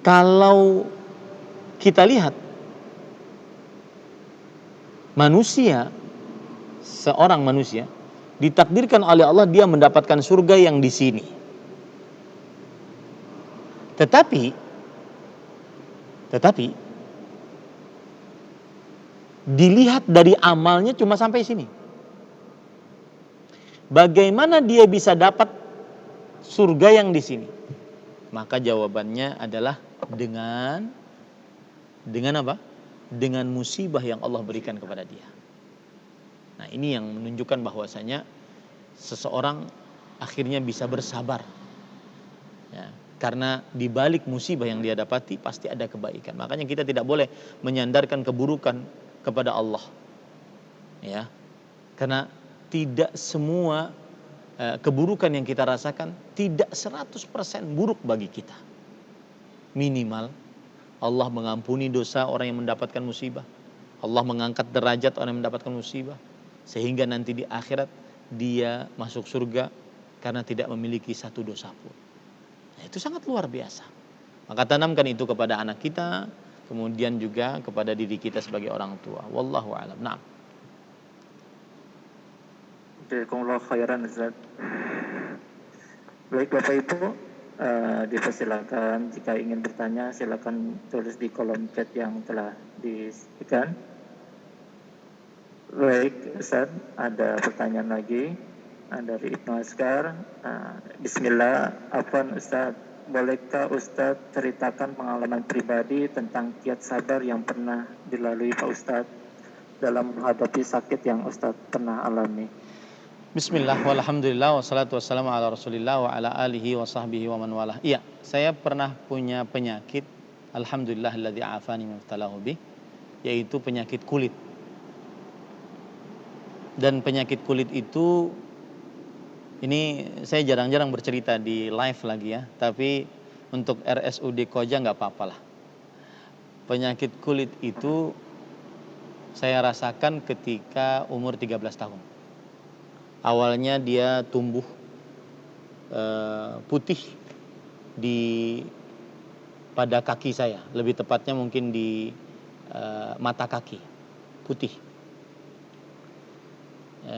kalau kita lihat manusia, seorang manusia ditakdirkan oleh Allah dia mendapatkan surga yang di sini. Tetapi dilihat dari amalnya cuma sampai sini. Bagaimana dia bisa dapat surga yang di sini? Maka jawabannya adalah dengan apa? Dengan musibah yang Allah berikan kepada dia. Nah, ini yang menunjukkan bahwasanya seseorang akhirnya bisa bersabar. Ya, karena di balik musibah yang dia dapati pasti ada kebaikan. Makanya kita tidak boleh menyandarkan keburukan kepada Allah. Ya. Karena tidak semua keburukan yang kita rasakan tidak 100% buruk bagi kita. Minimal Allah mengampuni dosa orang yang mendapatkan musibah. Allah mengangkat derajat orang yang mendapatkan musibah, sehingga nanti di akhirat dia masuk surga karena tidak memiliki satu dosa pun. Nah, itu sangat luar biasa. Maka tanamkan itu kepada anak kita, kemudian juga kepada diri kita sebagai orang tua. Wallahu a'lam. Nah. Jazakumullah khairan Ustaz. Baik Bapak Ibu, dipersilakan jika ingin bertanya silakan tulis di kolom chat yang telah disediakan. Baik Ustaz, ada pertanyaan lagi dari Ibnu Askar. Bismillah, afwan Ustaz, bolehkah Ustaz ceritakan pengalaman pribadi tentang kiat sabar yang pernah dilalui Pak Ustaz dalam menghadapi sakit yang Ustaz pernah alami? Bismillah, walhamdulillah, wassalatu wassalamu ala rasulillah wa ala alihi wa sahbihi wa man walah. Iya, saya pernah punya penyakit, alhamdulillah alladzi afani mimtalahu bih, yaitu penyakit kulit. Dan penyakit kulit itu, ini saya jarang-jarang bercerita di live lagi ya, tapi untuk RSUD Koja nggak apa-apa lah. Penyakit kulit itu saya rasakan ketika umur 13 tahun. Awalnya dia tumbuh putih pada kaki saya, lebih tepatnya mungkin di mata kaki, putih.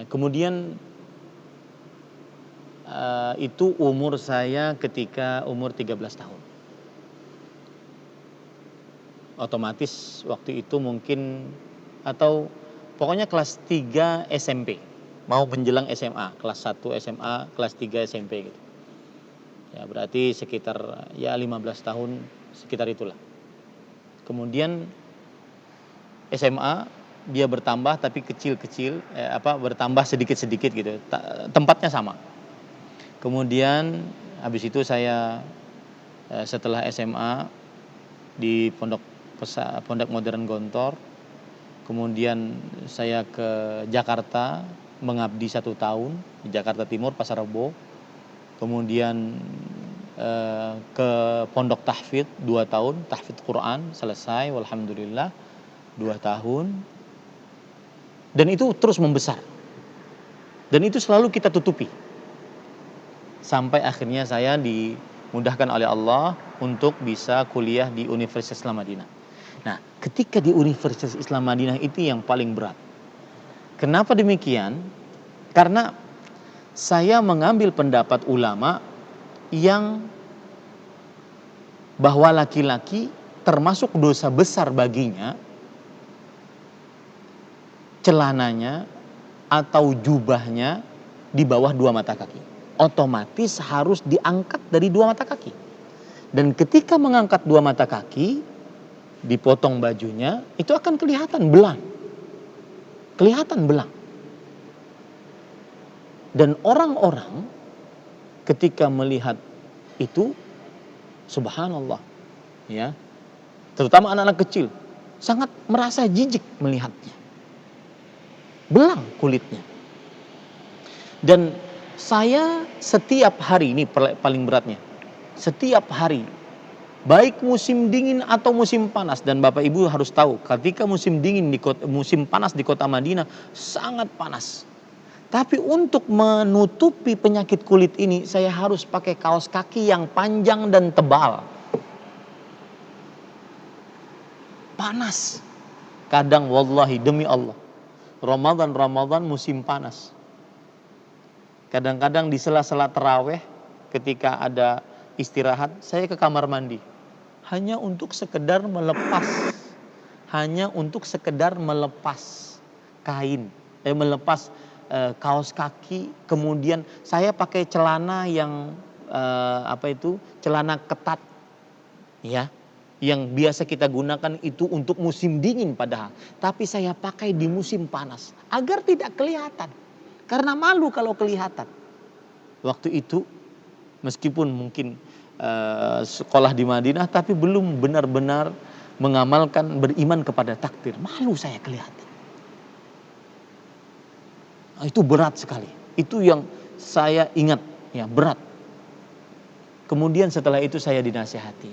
Kemudian itu umur saya ketika umur 13 tahun. Otomatis waktu itu mungkin, atau pokoknya kelas 3 SMP. Mau menjelang SMA, kelas 1 SMA, kelas 3 SMP gitu. Ya berarti sekitar 15 tahun, sekitar itulah. Kemudian SMA dia bertambah tapi kecil-kecil, bertambah sedikit-sedikit gitu. Tempatnya sama. Kemudian habis itu saya setelah SMA di Pondok Modern Gontor. Kemudian saya ke Jakarta mengabdi 1 tahun di Jakarta Timur, Pasar Rebo. Kemudian ke Pondok Tahfidz 2 tahun, tahfidz Quran selesai, walhamdulillah 2 tahun. Dan itu terus membesar. Dan itu selalu kita tutupi. Sampai akhirnya saya dimudahkan oleh Allah untuk bisa kuliah di Universitas Islam Madinah. Nah, ketika di Universitas Islam Madinah itu yang paling berat. Kenapa demikian? Karena saya mengambil pendapat ulama yang bahwa laki-laki termasuk dosa besar baginya celananya atau jubahnya di bawah 2 mata kaki. Otomatis harus diangkat dari 2 mata kaki. Dan ketika mengangkat 2 mata kaki, dipotong bajunya, itu akan kelihatan belang. Kelihatan belang. Dan orang-orang ketika melihat itu, subhanallah, ya, terutama anak-anak kecil, sangat merasa jijik melihatnya. Belang kulitnya. Dan saya setiap hari, ini paling beratnya, setiap hari, baik musim dingin atau musim panas, dan Bapak Ibu harus tahu, ketika musim dingin musim panas di kota Madinah sangat panas. Tapi untuk menutupi penyakit kulit ini, saya harus pakai kaos kaki yang panjang dan tebal. Panas. Kadang wallahi demi Allah, Ramadan musim panas. Kadang-kadang di sela-sela tarawih ketika ada istirahat, saya ke kamar mandi. Hanya untuk sekedar melepas kain, melepas kaos kaki. Kemudian saya pakai celana yang celana ketat, ya, yang biasa kita gunakan itu untuk musim dingin padahal. Tapi saya pakai di musim panas agar tidak kelihatan, karena malu kalau kelihatan. Waktu itu meskipun mungkin sekolah di Madinah, tapi belum benar-benar mengamalkan beriman kepada takdir. Malu saya kelihatan. Itu berat sekali. Itu yang saya ingat, ya, berat. Kemudian setelah itu saya dinasihati.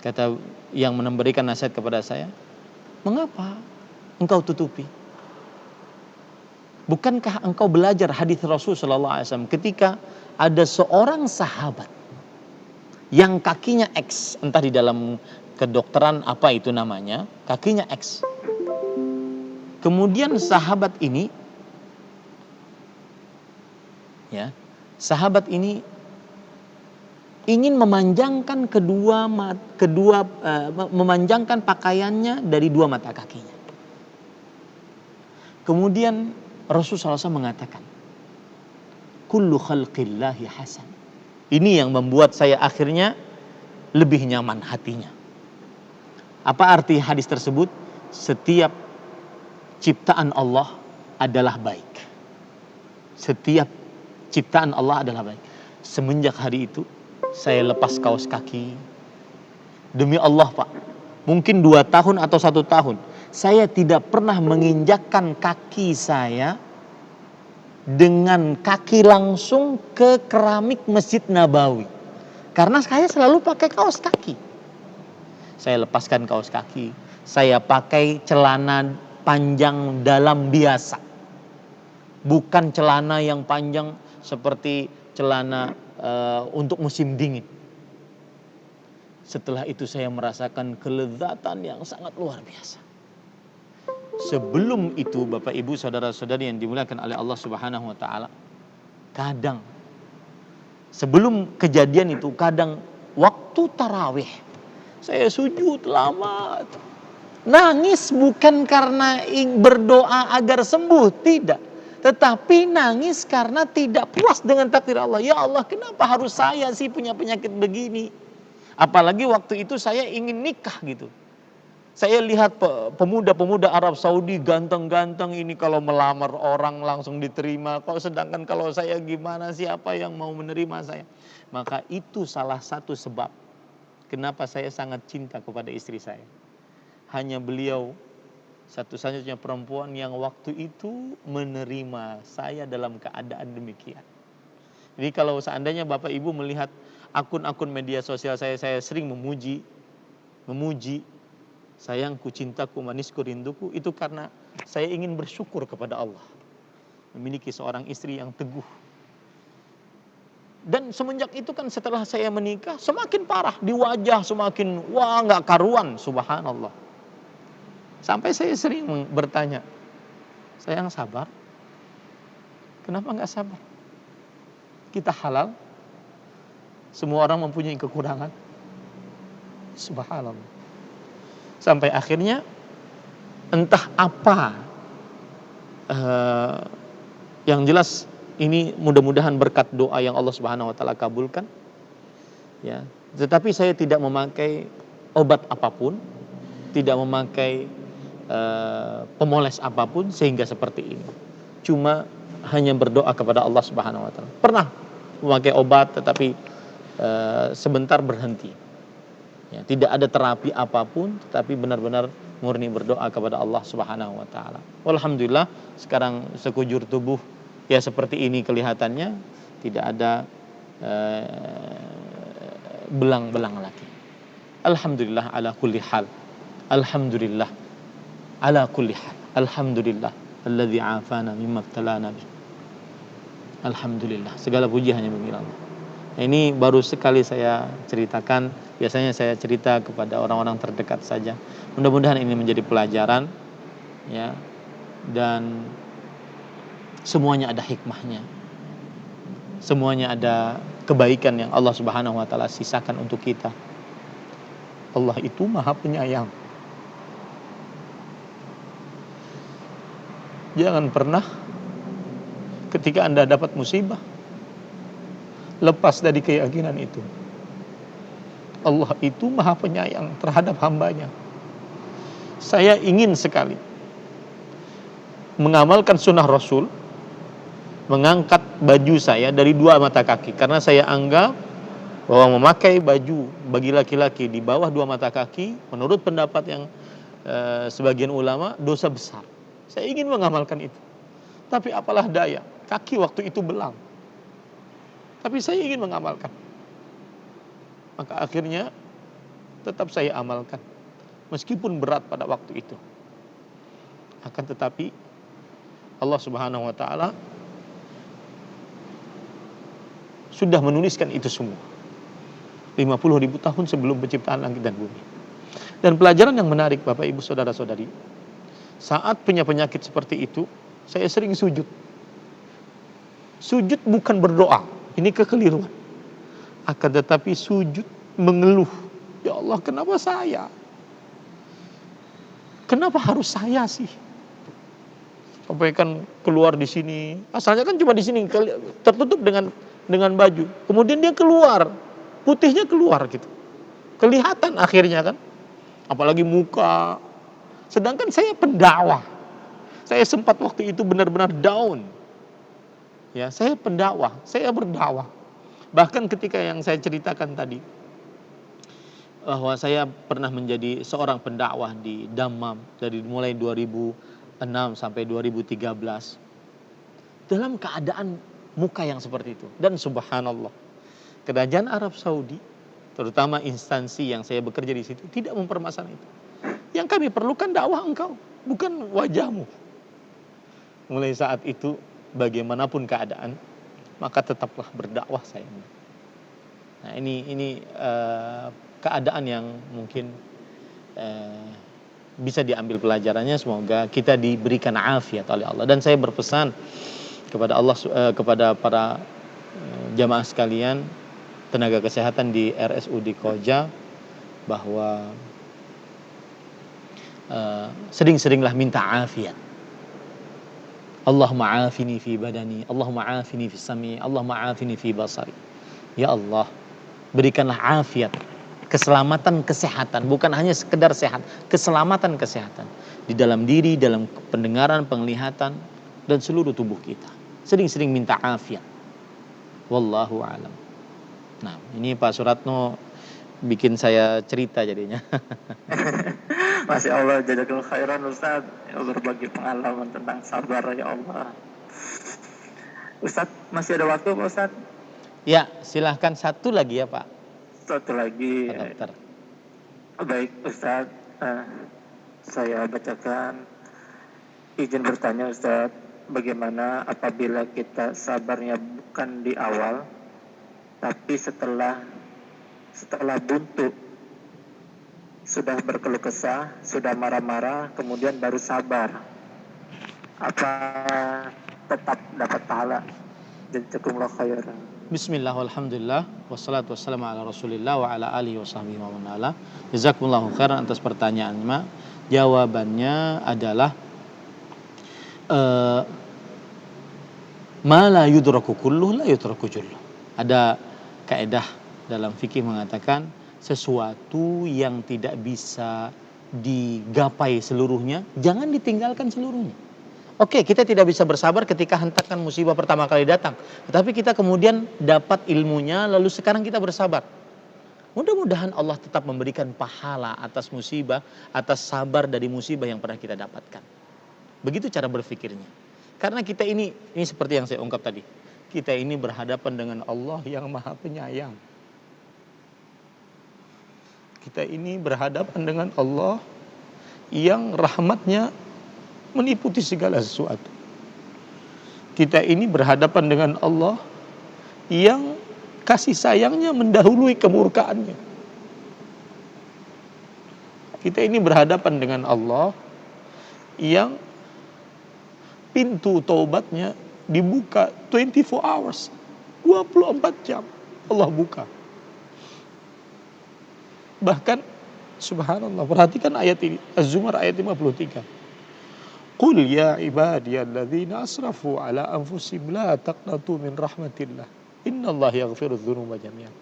Kata yang memberikan nasihat kepada saya, mengapa engkau tutupi? Bukankah engkau belajar hadis Rasul sallallahu alaihi wasallam ketika ada seorang sahabat yang kakinya X, entah di dalam kedokteran apa itu namanya, kakinya X. Kemudian sahabat ini ingin memanjangkan memanjangkan pakaiannya dari dua mata kakinya. Kemudian Rasulullah SAW mengatakan, kullu khalqillahi hasan. Ini yang membuat saya akhirnya lebih nyaman hatinya. Apa arti hadis tersebut? Setiap ciptaan Allah adalah baik. Setiap ciptaan Allah adalah baik. Semenjak hari itu saya lepas kaos kaki. Demi Allah Pak, mungkin 2 tahun atau 1 tahun saya tidak pernah menginjakkan kaki saya dengan kaki langsung ke keramik Masjid Nabawi. Karena saya selalu pakai kaos kaki. Saya lepaskan kaos kaki, saya pakai celana panjang dalam biasa. Bukan celana yang panjang seperti celana untuk musim dingin. Setelah itu saya merasakan kelezatan yang sangat luar biasa. Sebelum itu Bapak Ibu saudara-saudari yang dimuliakan oleh Allah Subhanahu wa taala, kadang sebelum kejadian itu, kadang waktu tarawih saya sujud lama, nangis bukan karena berdoa agar sembuh, tidak. Tetapi nangis karena tidak puas dengan takdir Allah. Ya Allah, kenapa harus saya sih punya penyakit begini? Apalagi waktu itu saya ingin nikah gitu. Saya lihat pemuda-pemuda Arab Saudi ganteng-ganteng ini, kalau melamar orang langsung diterima. Sedangkan kalau saya gimana, siapa yang mau menerima saya? Maka itu salah satu sebab kenapa saya sangat cinta kepada istri saya. Hanya beliau satu-satunya perempuan yang waktu itu menerima saya dalam keadaan demikian. Jadi kalau seandainya Bapak Ibu melihat akun-akun media sosial saya sering memuji, sayangku, cintaku, manisku, rinduku, itu karena saya ingin bersyukur kepada Allah memiliki seorang istri yang teguh. Dan semenjak itu kan setelah saya menikah semakin parah di wajah, semakin nggak karuan, subhanallah. Sampai saya sering bertanya, sayang sabar, kenapa nggak sabar? Kita halal, semua orang mempunyai kekurangan, subhanallah. Sampai akhirnya entah apa, yang jelas ini mudah-mudahan berkat doa yang Allah Subhanahu wa taala kabulkan. Ya, tetapi saya tidak memakai obat apapun, tidak memakai pemoles apapun sehingga seperti ini. Cuma hanya berdoa kepada Allah Subhanahu wa taala. Pernah memakai obat tetapi sebentar berhenti. Ya, tidak ada terapi apapun, tetapi benar-benar murni berdoa kepada Allah Subhanahu wa taala. Alhamdulillah sekarang sekujur tubuh ya seperti ini kelihatannya, tidak ada belang-belang lagi. Alhamdulillah ala kulli hal. Alhamdulillah ala kulli hal. Alhamdulillah alladzi afana mimma ibtalana bih. Alhamdulillah, segala puji hanya bagi Allah. Nah, ini baru sekali saya ceritakan. Biasanya saya cerita kepada orang-orang terdekat saja. Mudah-mudahan ini menjadi pelajaran, ya. Dan semuanya ada hikmahnya. Semuanya ada kebaikan yang Allah Subhanahu wa taala sisakan untuk kita. Allah itu Maha Penyayang. Jangan pernah ketika Anda dapat musibah lepas dari keyakinan itu. Allah itu Maha Penyayang terhadap hambanya. Saya ingin sekali mengamalkan sunnah Rasul, mengangkat baju saya dari 2 mata kaki, karena saya anggap bahwa memakai baju bagi laki-laki di bawah 2 mata kaki menurut pendapat yang sebagian ulama dosa besar. Saya ingin mengamalkan itu, tapi apalah daya, kaki waktu itu belang. Tapi saya ingin mengamalkan, maka akhirnya tetap saya amalkan meskipun berat pada waktu itu. Akan tetapi Allah Subhanahu wa taala sudah menuliskan itu semua 50.000 tahun sebelum penciptaan langit dan bumi. Dan pelajaran yang menarik Bapak Ibu Saudara-saudari, saat punya penyakit seperti itu, saya sering sujud. Sujud bukan berdoa, ini kekeliruan. Akan tetapi sujud mengeluh, ya Allah kenapa saya? Kenapa harus saya sih? Sampai kan keluar di sini, asalnya kan cuma di sini tertutup dengan baju. Kemudian dia keluar, putihnya keluar gitu. Kelihatan akhirnya kan. Apalagi muka. Sedangkan saya pendakwah. Saya sempat waktu itu benar-benar down. Ya, saya pendakwah, saya berdakwah. Bahkan ketika yang saya ceritakan tadi, bahwa saya pernah menjadi seorang pendakwah di Dammam dari mulai 2006 sampai 2013 dalam keadaan muka yang seperti itu. Dan subhanallah, kerajaan Arab Saudi, terutama instansi yang saya bekerja di situ, tidak mempermasalahkan itu. Yang kami perlukan dakwah engkau, bukan wajahmu. Mulai saat itu, bagaimanapun keadaan, maka tetaplah berdakwah saya. Nah ini keadaan yang mungkin bisa diambil pelajarannya. Semoga kita diberikan afiat oleh Allah. Dan saya berpesan kepada Allah, kepada para jamaah sekalian, tenaga kesehatan di RSUD Koja, bahwa sering-seringlah minta afiat. Allahumma afini fi badani, Allahumma afini fi sam'i, Allahumma afini fi basari. Ya Allah, berikanlah afiat, keselamatan kesehatan, bukan hanya sekedar sehat, keselamatan kesehatan di dalam diri, dalam pendengaran, penglihatan, dan seluruh tubuh kita. Sering-sering minta afiat. Wallahu a'lam. Nah, ini Pak Suratno bikin saya cerita jadinya. Masya Allah, jazakallahu khairan Ustaz, berbagi pengalaman tentang sabar, ya Allah. Ustaz, masih ada waktu Pak Ustaz? Ya, silahkan satu lagi ya Pak. Satu lagi. Pak Dokter. Baik Ustaz, saya bacakan. Izin bertanya Ustaz, bagaimana apabila kita sabarnya bukan di awal, tapi setelah buntu, sudah berkeluh kesah, sudah marah-marah, kemudian baru sabar, apa tetap dapat pahala? Jazakumullah khairan. Bismillah, walhamdulillah, wassalatu wassalamu ala rasulillah wa ala alihi wa sahbihi wa man wala. Jazakumullahu khairan atas pertanyaannya. Jawabannya adalah ma la yudraku kulluh la yudraku julluh. Ada kaidah dalam fikih mengatakan sesuatu yang tidak bisa digapai seluruhnya, jangan ditinggalkan seluruhnya. Oke, kita tidak bisa bersabar ketika hentakan musibah pertama kali datang, tetapi kita kemudian dapat ilmunya, lalu sekarang kita bersabar. Mudah-mudahan Allah tetap memberikan pahala atas musibah, atas sabar dari musibah yang pernah kita dapatkan. Begitu cara berpikirnya. Karena kita ini seperti yang saya ungkap tadi, kita ini berhadapan dengan Allah yang Maha Penyayang. Kita ini berhadapan dengan Allah yang rahmatnya meliputi segala sesuatu. Kita ini berhadapan dengan Allah yang kasih sayangnya mendahului kemurkaannya. Kita ini berhadapan dengan Allah yang pintu taubatnya dibuka 24 hours, 24 jam Allah buka. Bahkan subhanallah, perhatikan ayat ini, Az-Zumar ayat 53. Qul ya ibadiyalladzina asrafu ala anfusihim la taqnatu min rahmatillah. Innallaha yaghfiru dzunuba jami'an.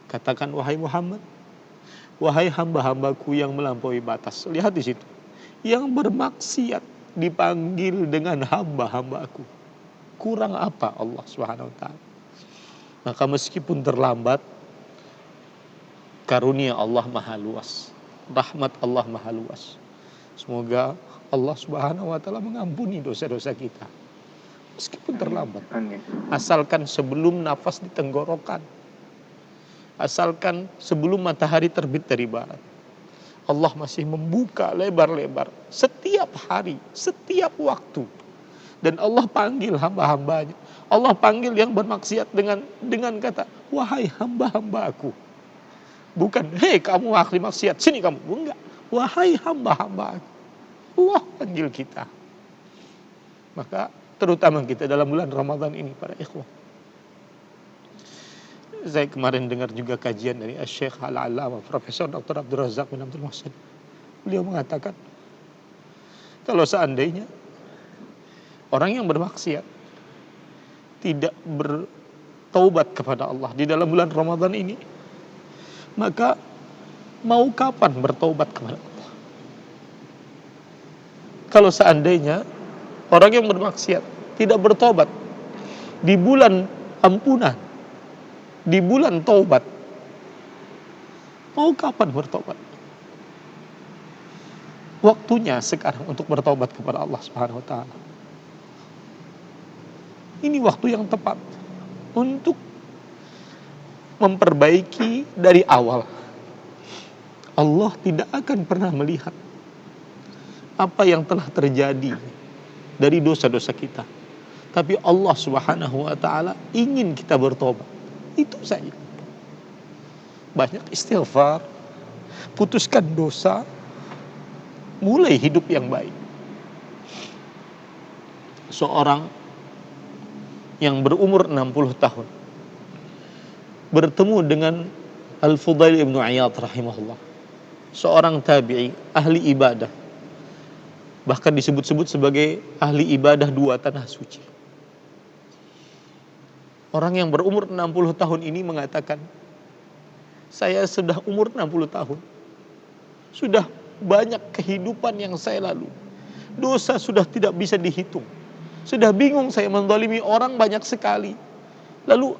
Katakan wahai Muhammad, wahai hamba-hambaku yang melampaui batas. Lihat di situ. Yang bermaksiat dipanggil dengan hamba-hambaku. Kurang apa Allah Subhanahu wa taala? Maka meskipun terlambat, karunia Allah maha luas, rahmat Allah maha luas. Semoga Allah Subhanahu wa taala mengampuni dosa-dosa kita meskipun terlambat. Asalkan sebelum nafas di tenggorokan, asalkan sebelum matahari terbit dari barat, Allah masih membuka lebar-lebar setiap hari, setiap waktu. Dan Allah panggil hamba-hambanya. Allah panggil yang bermaksiat dengan kata, wahai hamba-hambaku. Bukan, hei kamu ahli maksiat, sini kamu. Enggak. Wahai hamba-hamba, Allah panggil kita. Maka terutama kita dalam bulan Ramadan ini, para ikhwah. Saya kemarin dengar juga kajian dari Syekh Al-Allamah Profesor Dr. Abdul Razak bin Abdul Muhsin. Beliau mengatakan, kalau seandainya orang yang bermaksiat tidak bertaubat kepada Allah di dalam bulan Ramadan ini, maka mau kapan bertaubat kepada Allah? Kalau seandainya orang yang bermaksiat tidak bertobat di bulan ampunan, di bulan taubat, mau kapan bertobat? Waktunya sekarang untuk bertobat kepada Allah Subhanahu wa taala. Ini waktu yang tepat untuk memperbaiki dari awal. Allah tidak akan pernah melihat apa yang telah terjadi dari dosa-dosa kita. Tapi Allah Subhanahu wa taala ingin kita bertobat. Itu saja. Banyak istighfar, putuskan dosa, mulai hidup yang baik. Seorang yang berumur 60 tahun bertemu dengan Al-Fudail ibn Iyad rahimahullah, seorang tabi'i, ahli ibadah, bahkan disebut-sebut sebagai ahli ibadah 2 tanah suci. Orang yang berumur 60 tahun ini mengatakan, saya sudah umur 60 tahun, sudah banyak kehidupan yang saya lalui, dosa sudah tidak bisa dihitung, sudah bingung saya menzalimi orang banyak sekali. Lalu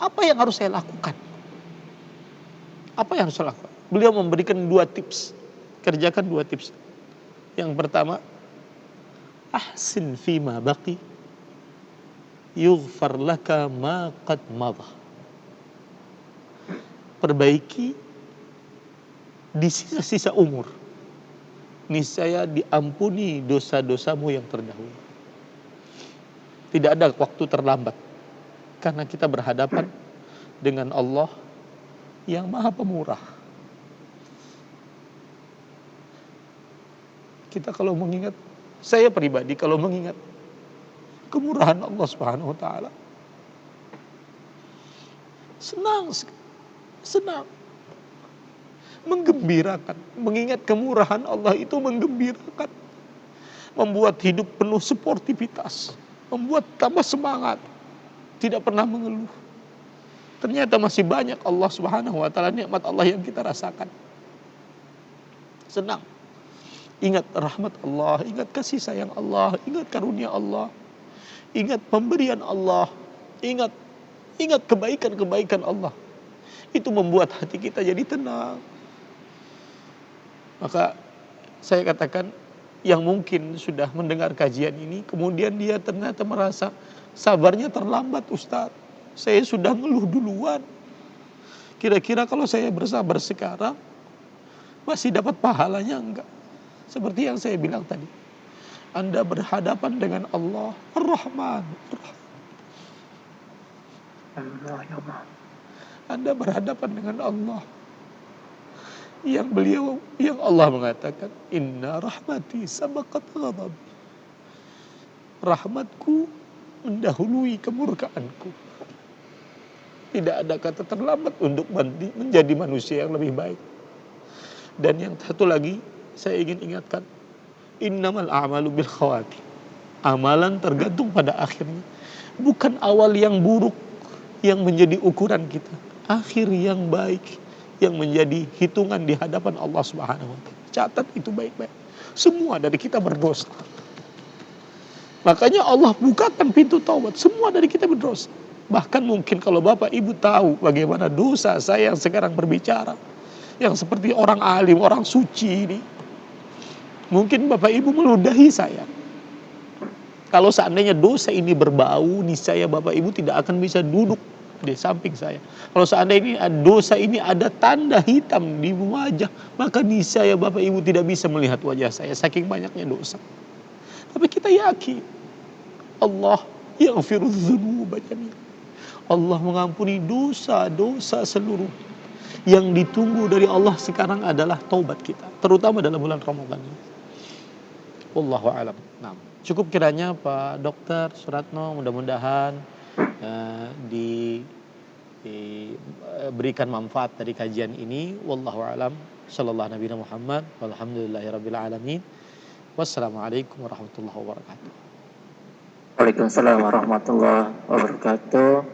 apa yang harus saya lakukan? Apa yang harus saya lakukan? Beliau memberikan 2 tips. Kerjakan 2 tips. Yang pertama, ahsin fima baqi yughfar laka ma qad madha. Perbaiki di sisa-sisa umur, niscaya diampuni dosa-dosamu yang terdahulu. Tidak ada waktu terlambat, karena kita berhadapan dengan Allah yang Maha Pemurah. Kita kalau mengingat, saya pribadi kalau mengingat kemurahan Allah Subhanahu wa taala, senang, menggembirakan. Mengingat kemurahan Allah itu menggembirakan, membuat hidup penuh sportivitas, membuat tambah semangat, tidak pernah mengeluh. Ternyata masih banyak Allah Subhanahu wa taala, nikmat Allah yang kita rasakan. Senang. Ingat rahmat Allah, ingat kasih sayang Allah, ingat karunia Allah, ingat pemberian Allah, ingat kebaikan-kebaikan Allah. Itu membuat hati kita jadi tenang. Maka saya katakan, yang mungkin sudah mendengar kajian ini, kemudian dia ternyata merasa sabarnya terlambat, Ustadz, saya sudah ngeluh duluan. Kira-kira kalau saya bersabar sekarang, masih dapat pahalanya enggak? Seperti yang saya bilang tadi, Anda berhadapan dengan Allah Ar-Rahman. Anda berhadapan dengan Allah yang Allah mengatakan, inna rahmati sabaqat ghadabi. Rahmatku mendahului kemurkaanku. Tidak ada kata terlambat untuk menjadi manusia yang lebih baik. Dan yang satu lagi, saya ingin ingatkan, innamal a'malu bil khawatim. Amalan tergantung pada akhirnya. Bukan awal yang buruk yang menjadi ukuran kita, akhir yang baik yang menjadi hitungan di hadapan Allah Subhanahu wa taala. Catat itu baik-baik. Semua dari kita berdosa. Makanya Allah bukakan pintu taubat. Semua dari kita berdosa. Bahkan mungkin kalau Bapak Ibu tahu bagaimana dosa saya yang sekarang berbicara, yang seperti orang alim, orang suci ini, mungkin Bapak Ibu meludahi saya. Kalau seandainya dosa ini berbau, niscaya Bapak Ibu tidak akan bisa duduk di samping saya. Kalau seandainya dosa ini ada tanda hitam di wajah, maka niscaya Bapak Ibu tidak bisa melihat wajah saya, saking banyaknya dosa. Tapi kita yakin Allah yaghfiru dzunuba jami'an. Allah mengampuni dosa-dosa seluruh. Yang ditunggu dari Allah sekarang adalah taubat kita, terutama dalam bulan Ramadan ini. Wallahu a'lam. Nah, cukup kiranya Pak Dokter Suratno, mudah-mudahan diberikan manfaat dari kajian ini. Wallahu a'lam. Sallallahu Nabi Muhammad. Walhamdulillahirabbil alamin. Wassalamualaikum warahmatullahi wabarakatuh. Waalaikumsalam warahmatullahi wabarakatuh.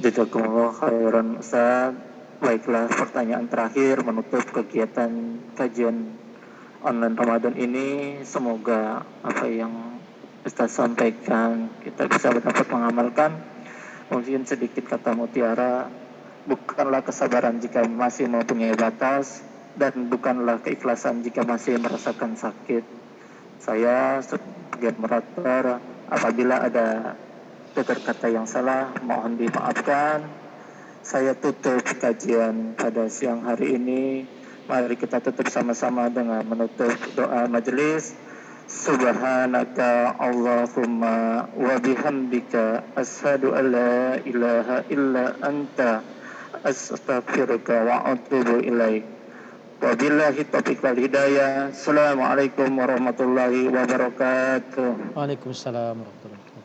Jazakumullah khairan Ustaz. Baiklah, pertanyaan terakhir menutup kegiatan kajian online Ramadan ini. Semoga apa yang Ustaz sampaikan kita bisa dapat mengamalkan. Mungkin sedikit kata mutiara, bukanlah kesabaran jika masih mempunyai batas, dan bukanlah keikhlasan jika masih merasakan sakit. Saya sebagai moderator, apabila ada tutur kata yang salah, mohon dimaafkan. Saya tutup kajian pada siang hari ini. Mari kita tutup sama-sama dengan menutup doa majelis. Subhanaka Allahumma wa bihamdika asyhadu an la ilaha illa anta astaghfiruka wa atubu ilaik. Wabillahi taufiq wal hidayah. Assalamualaikum warahmatullahi wabarakatuh. Waalaikumsalam warahmatullahi wabarakatuh.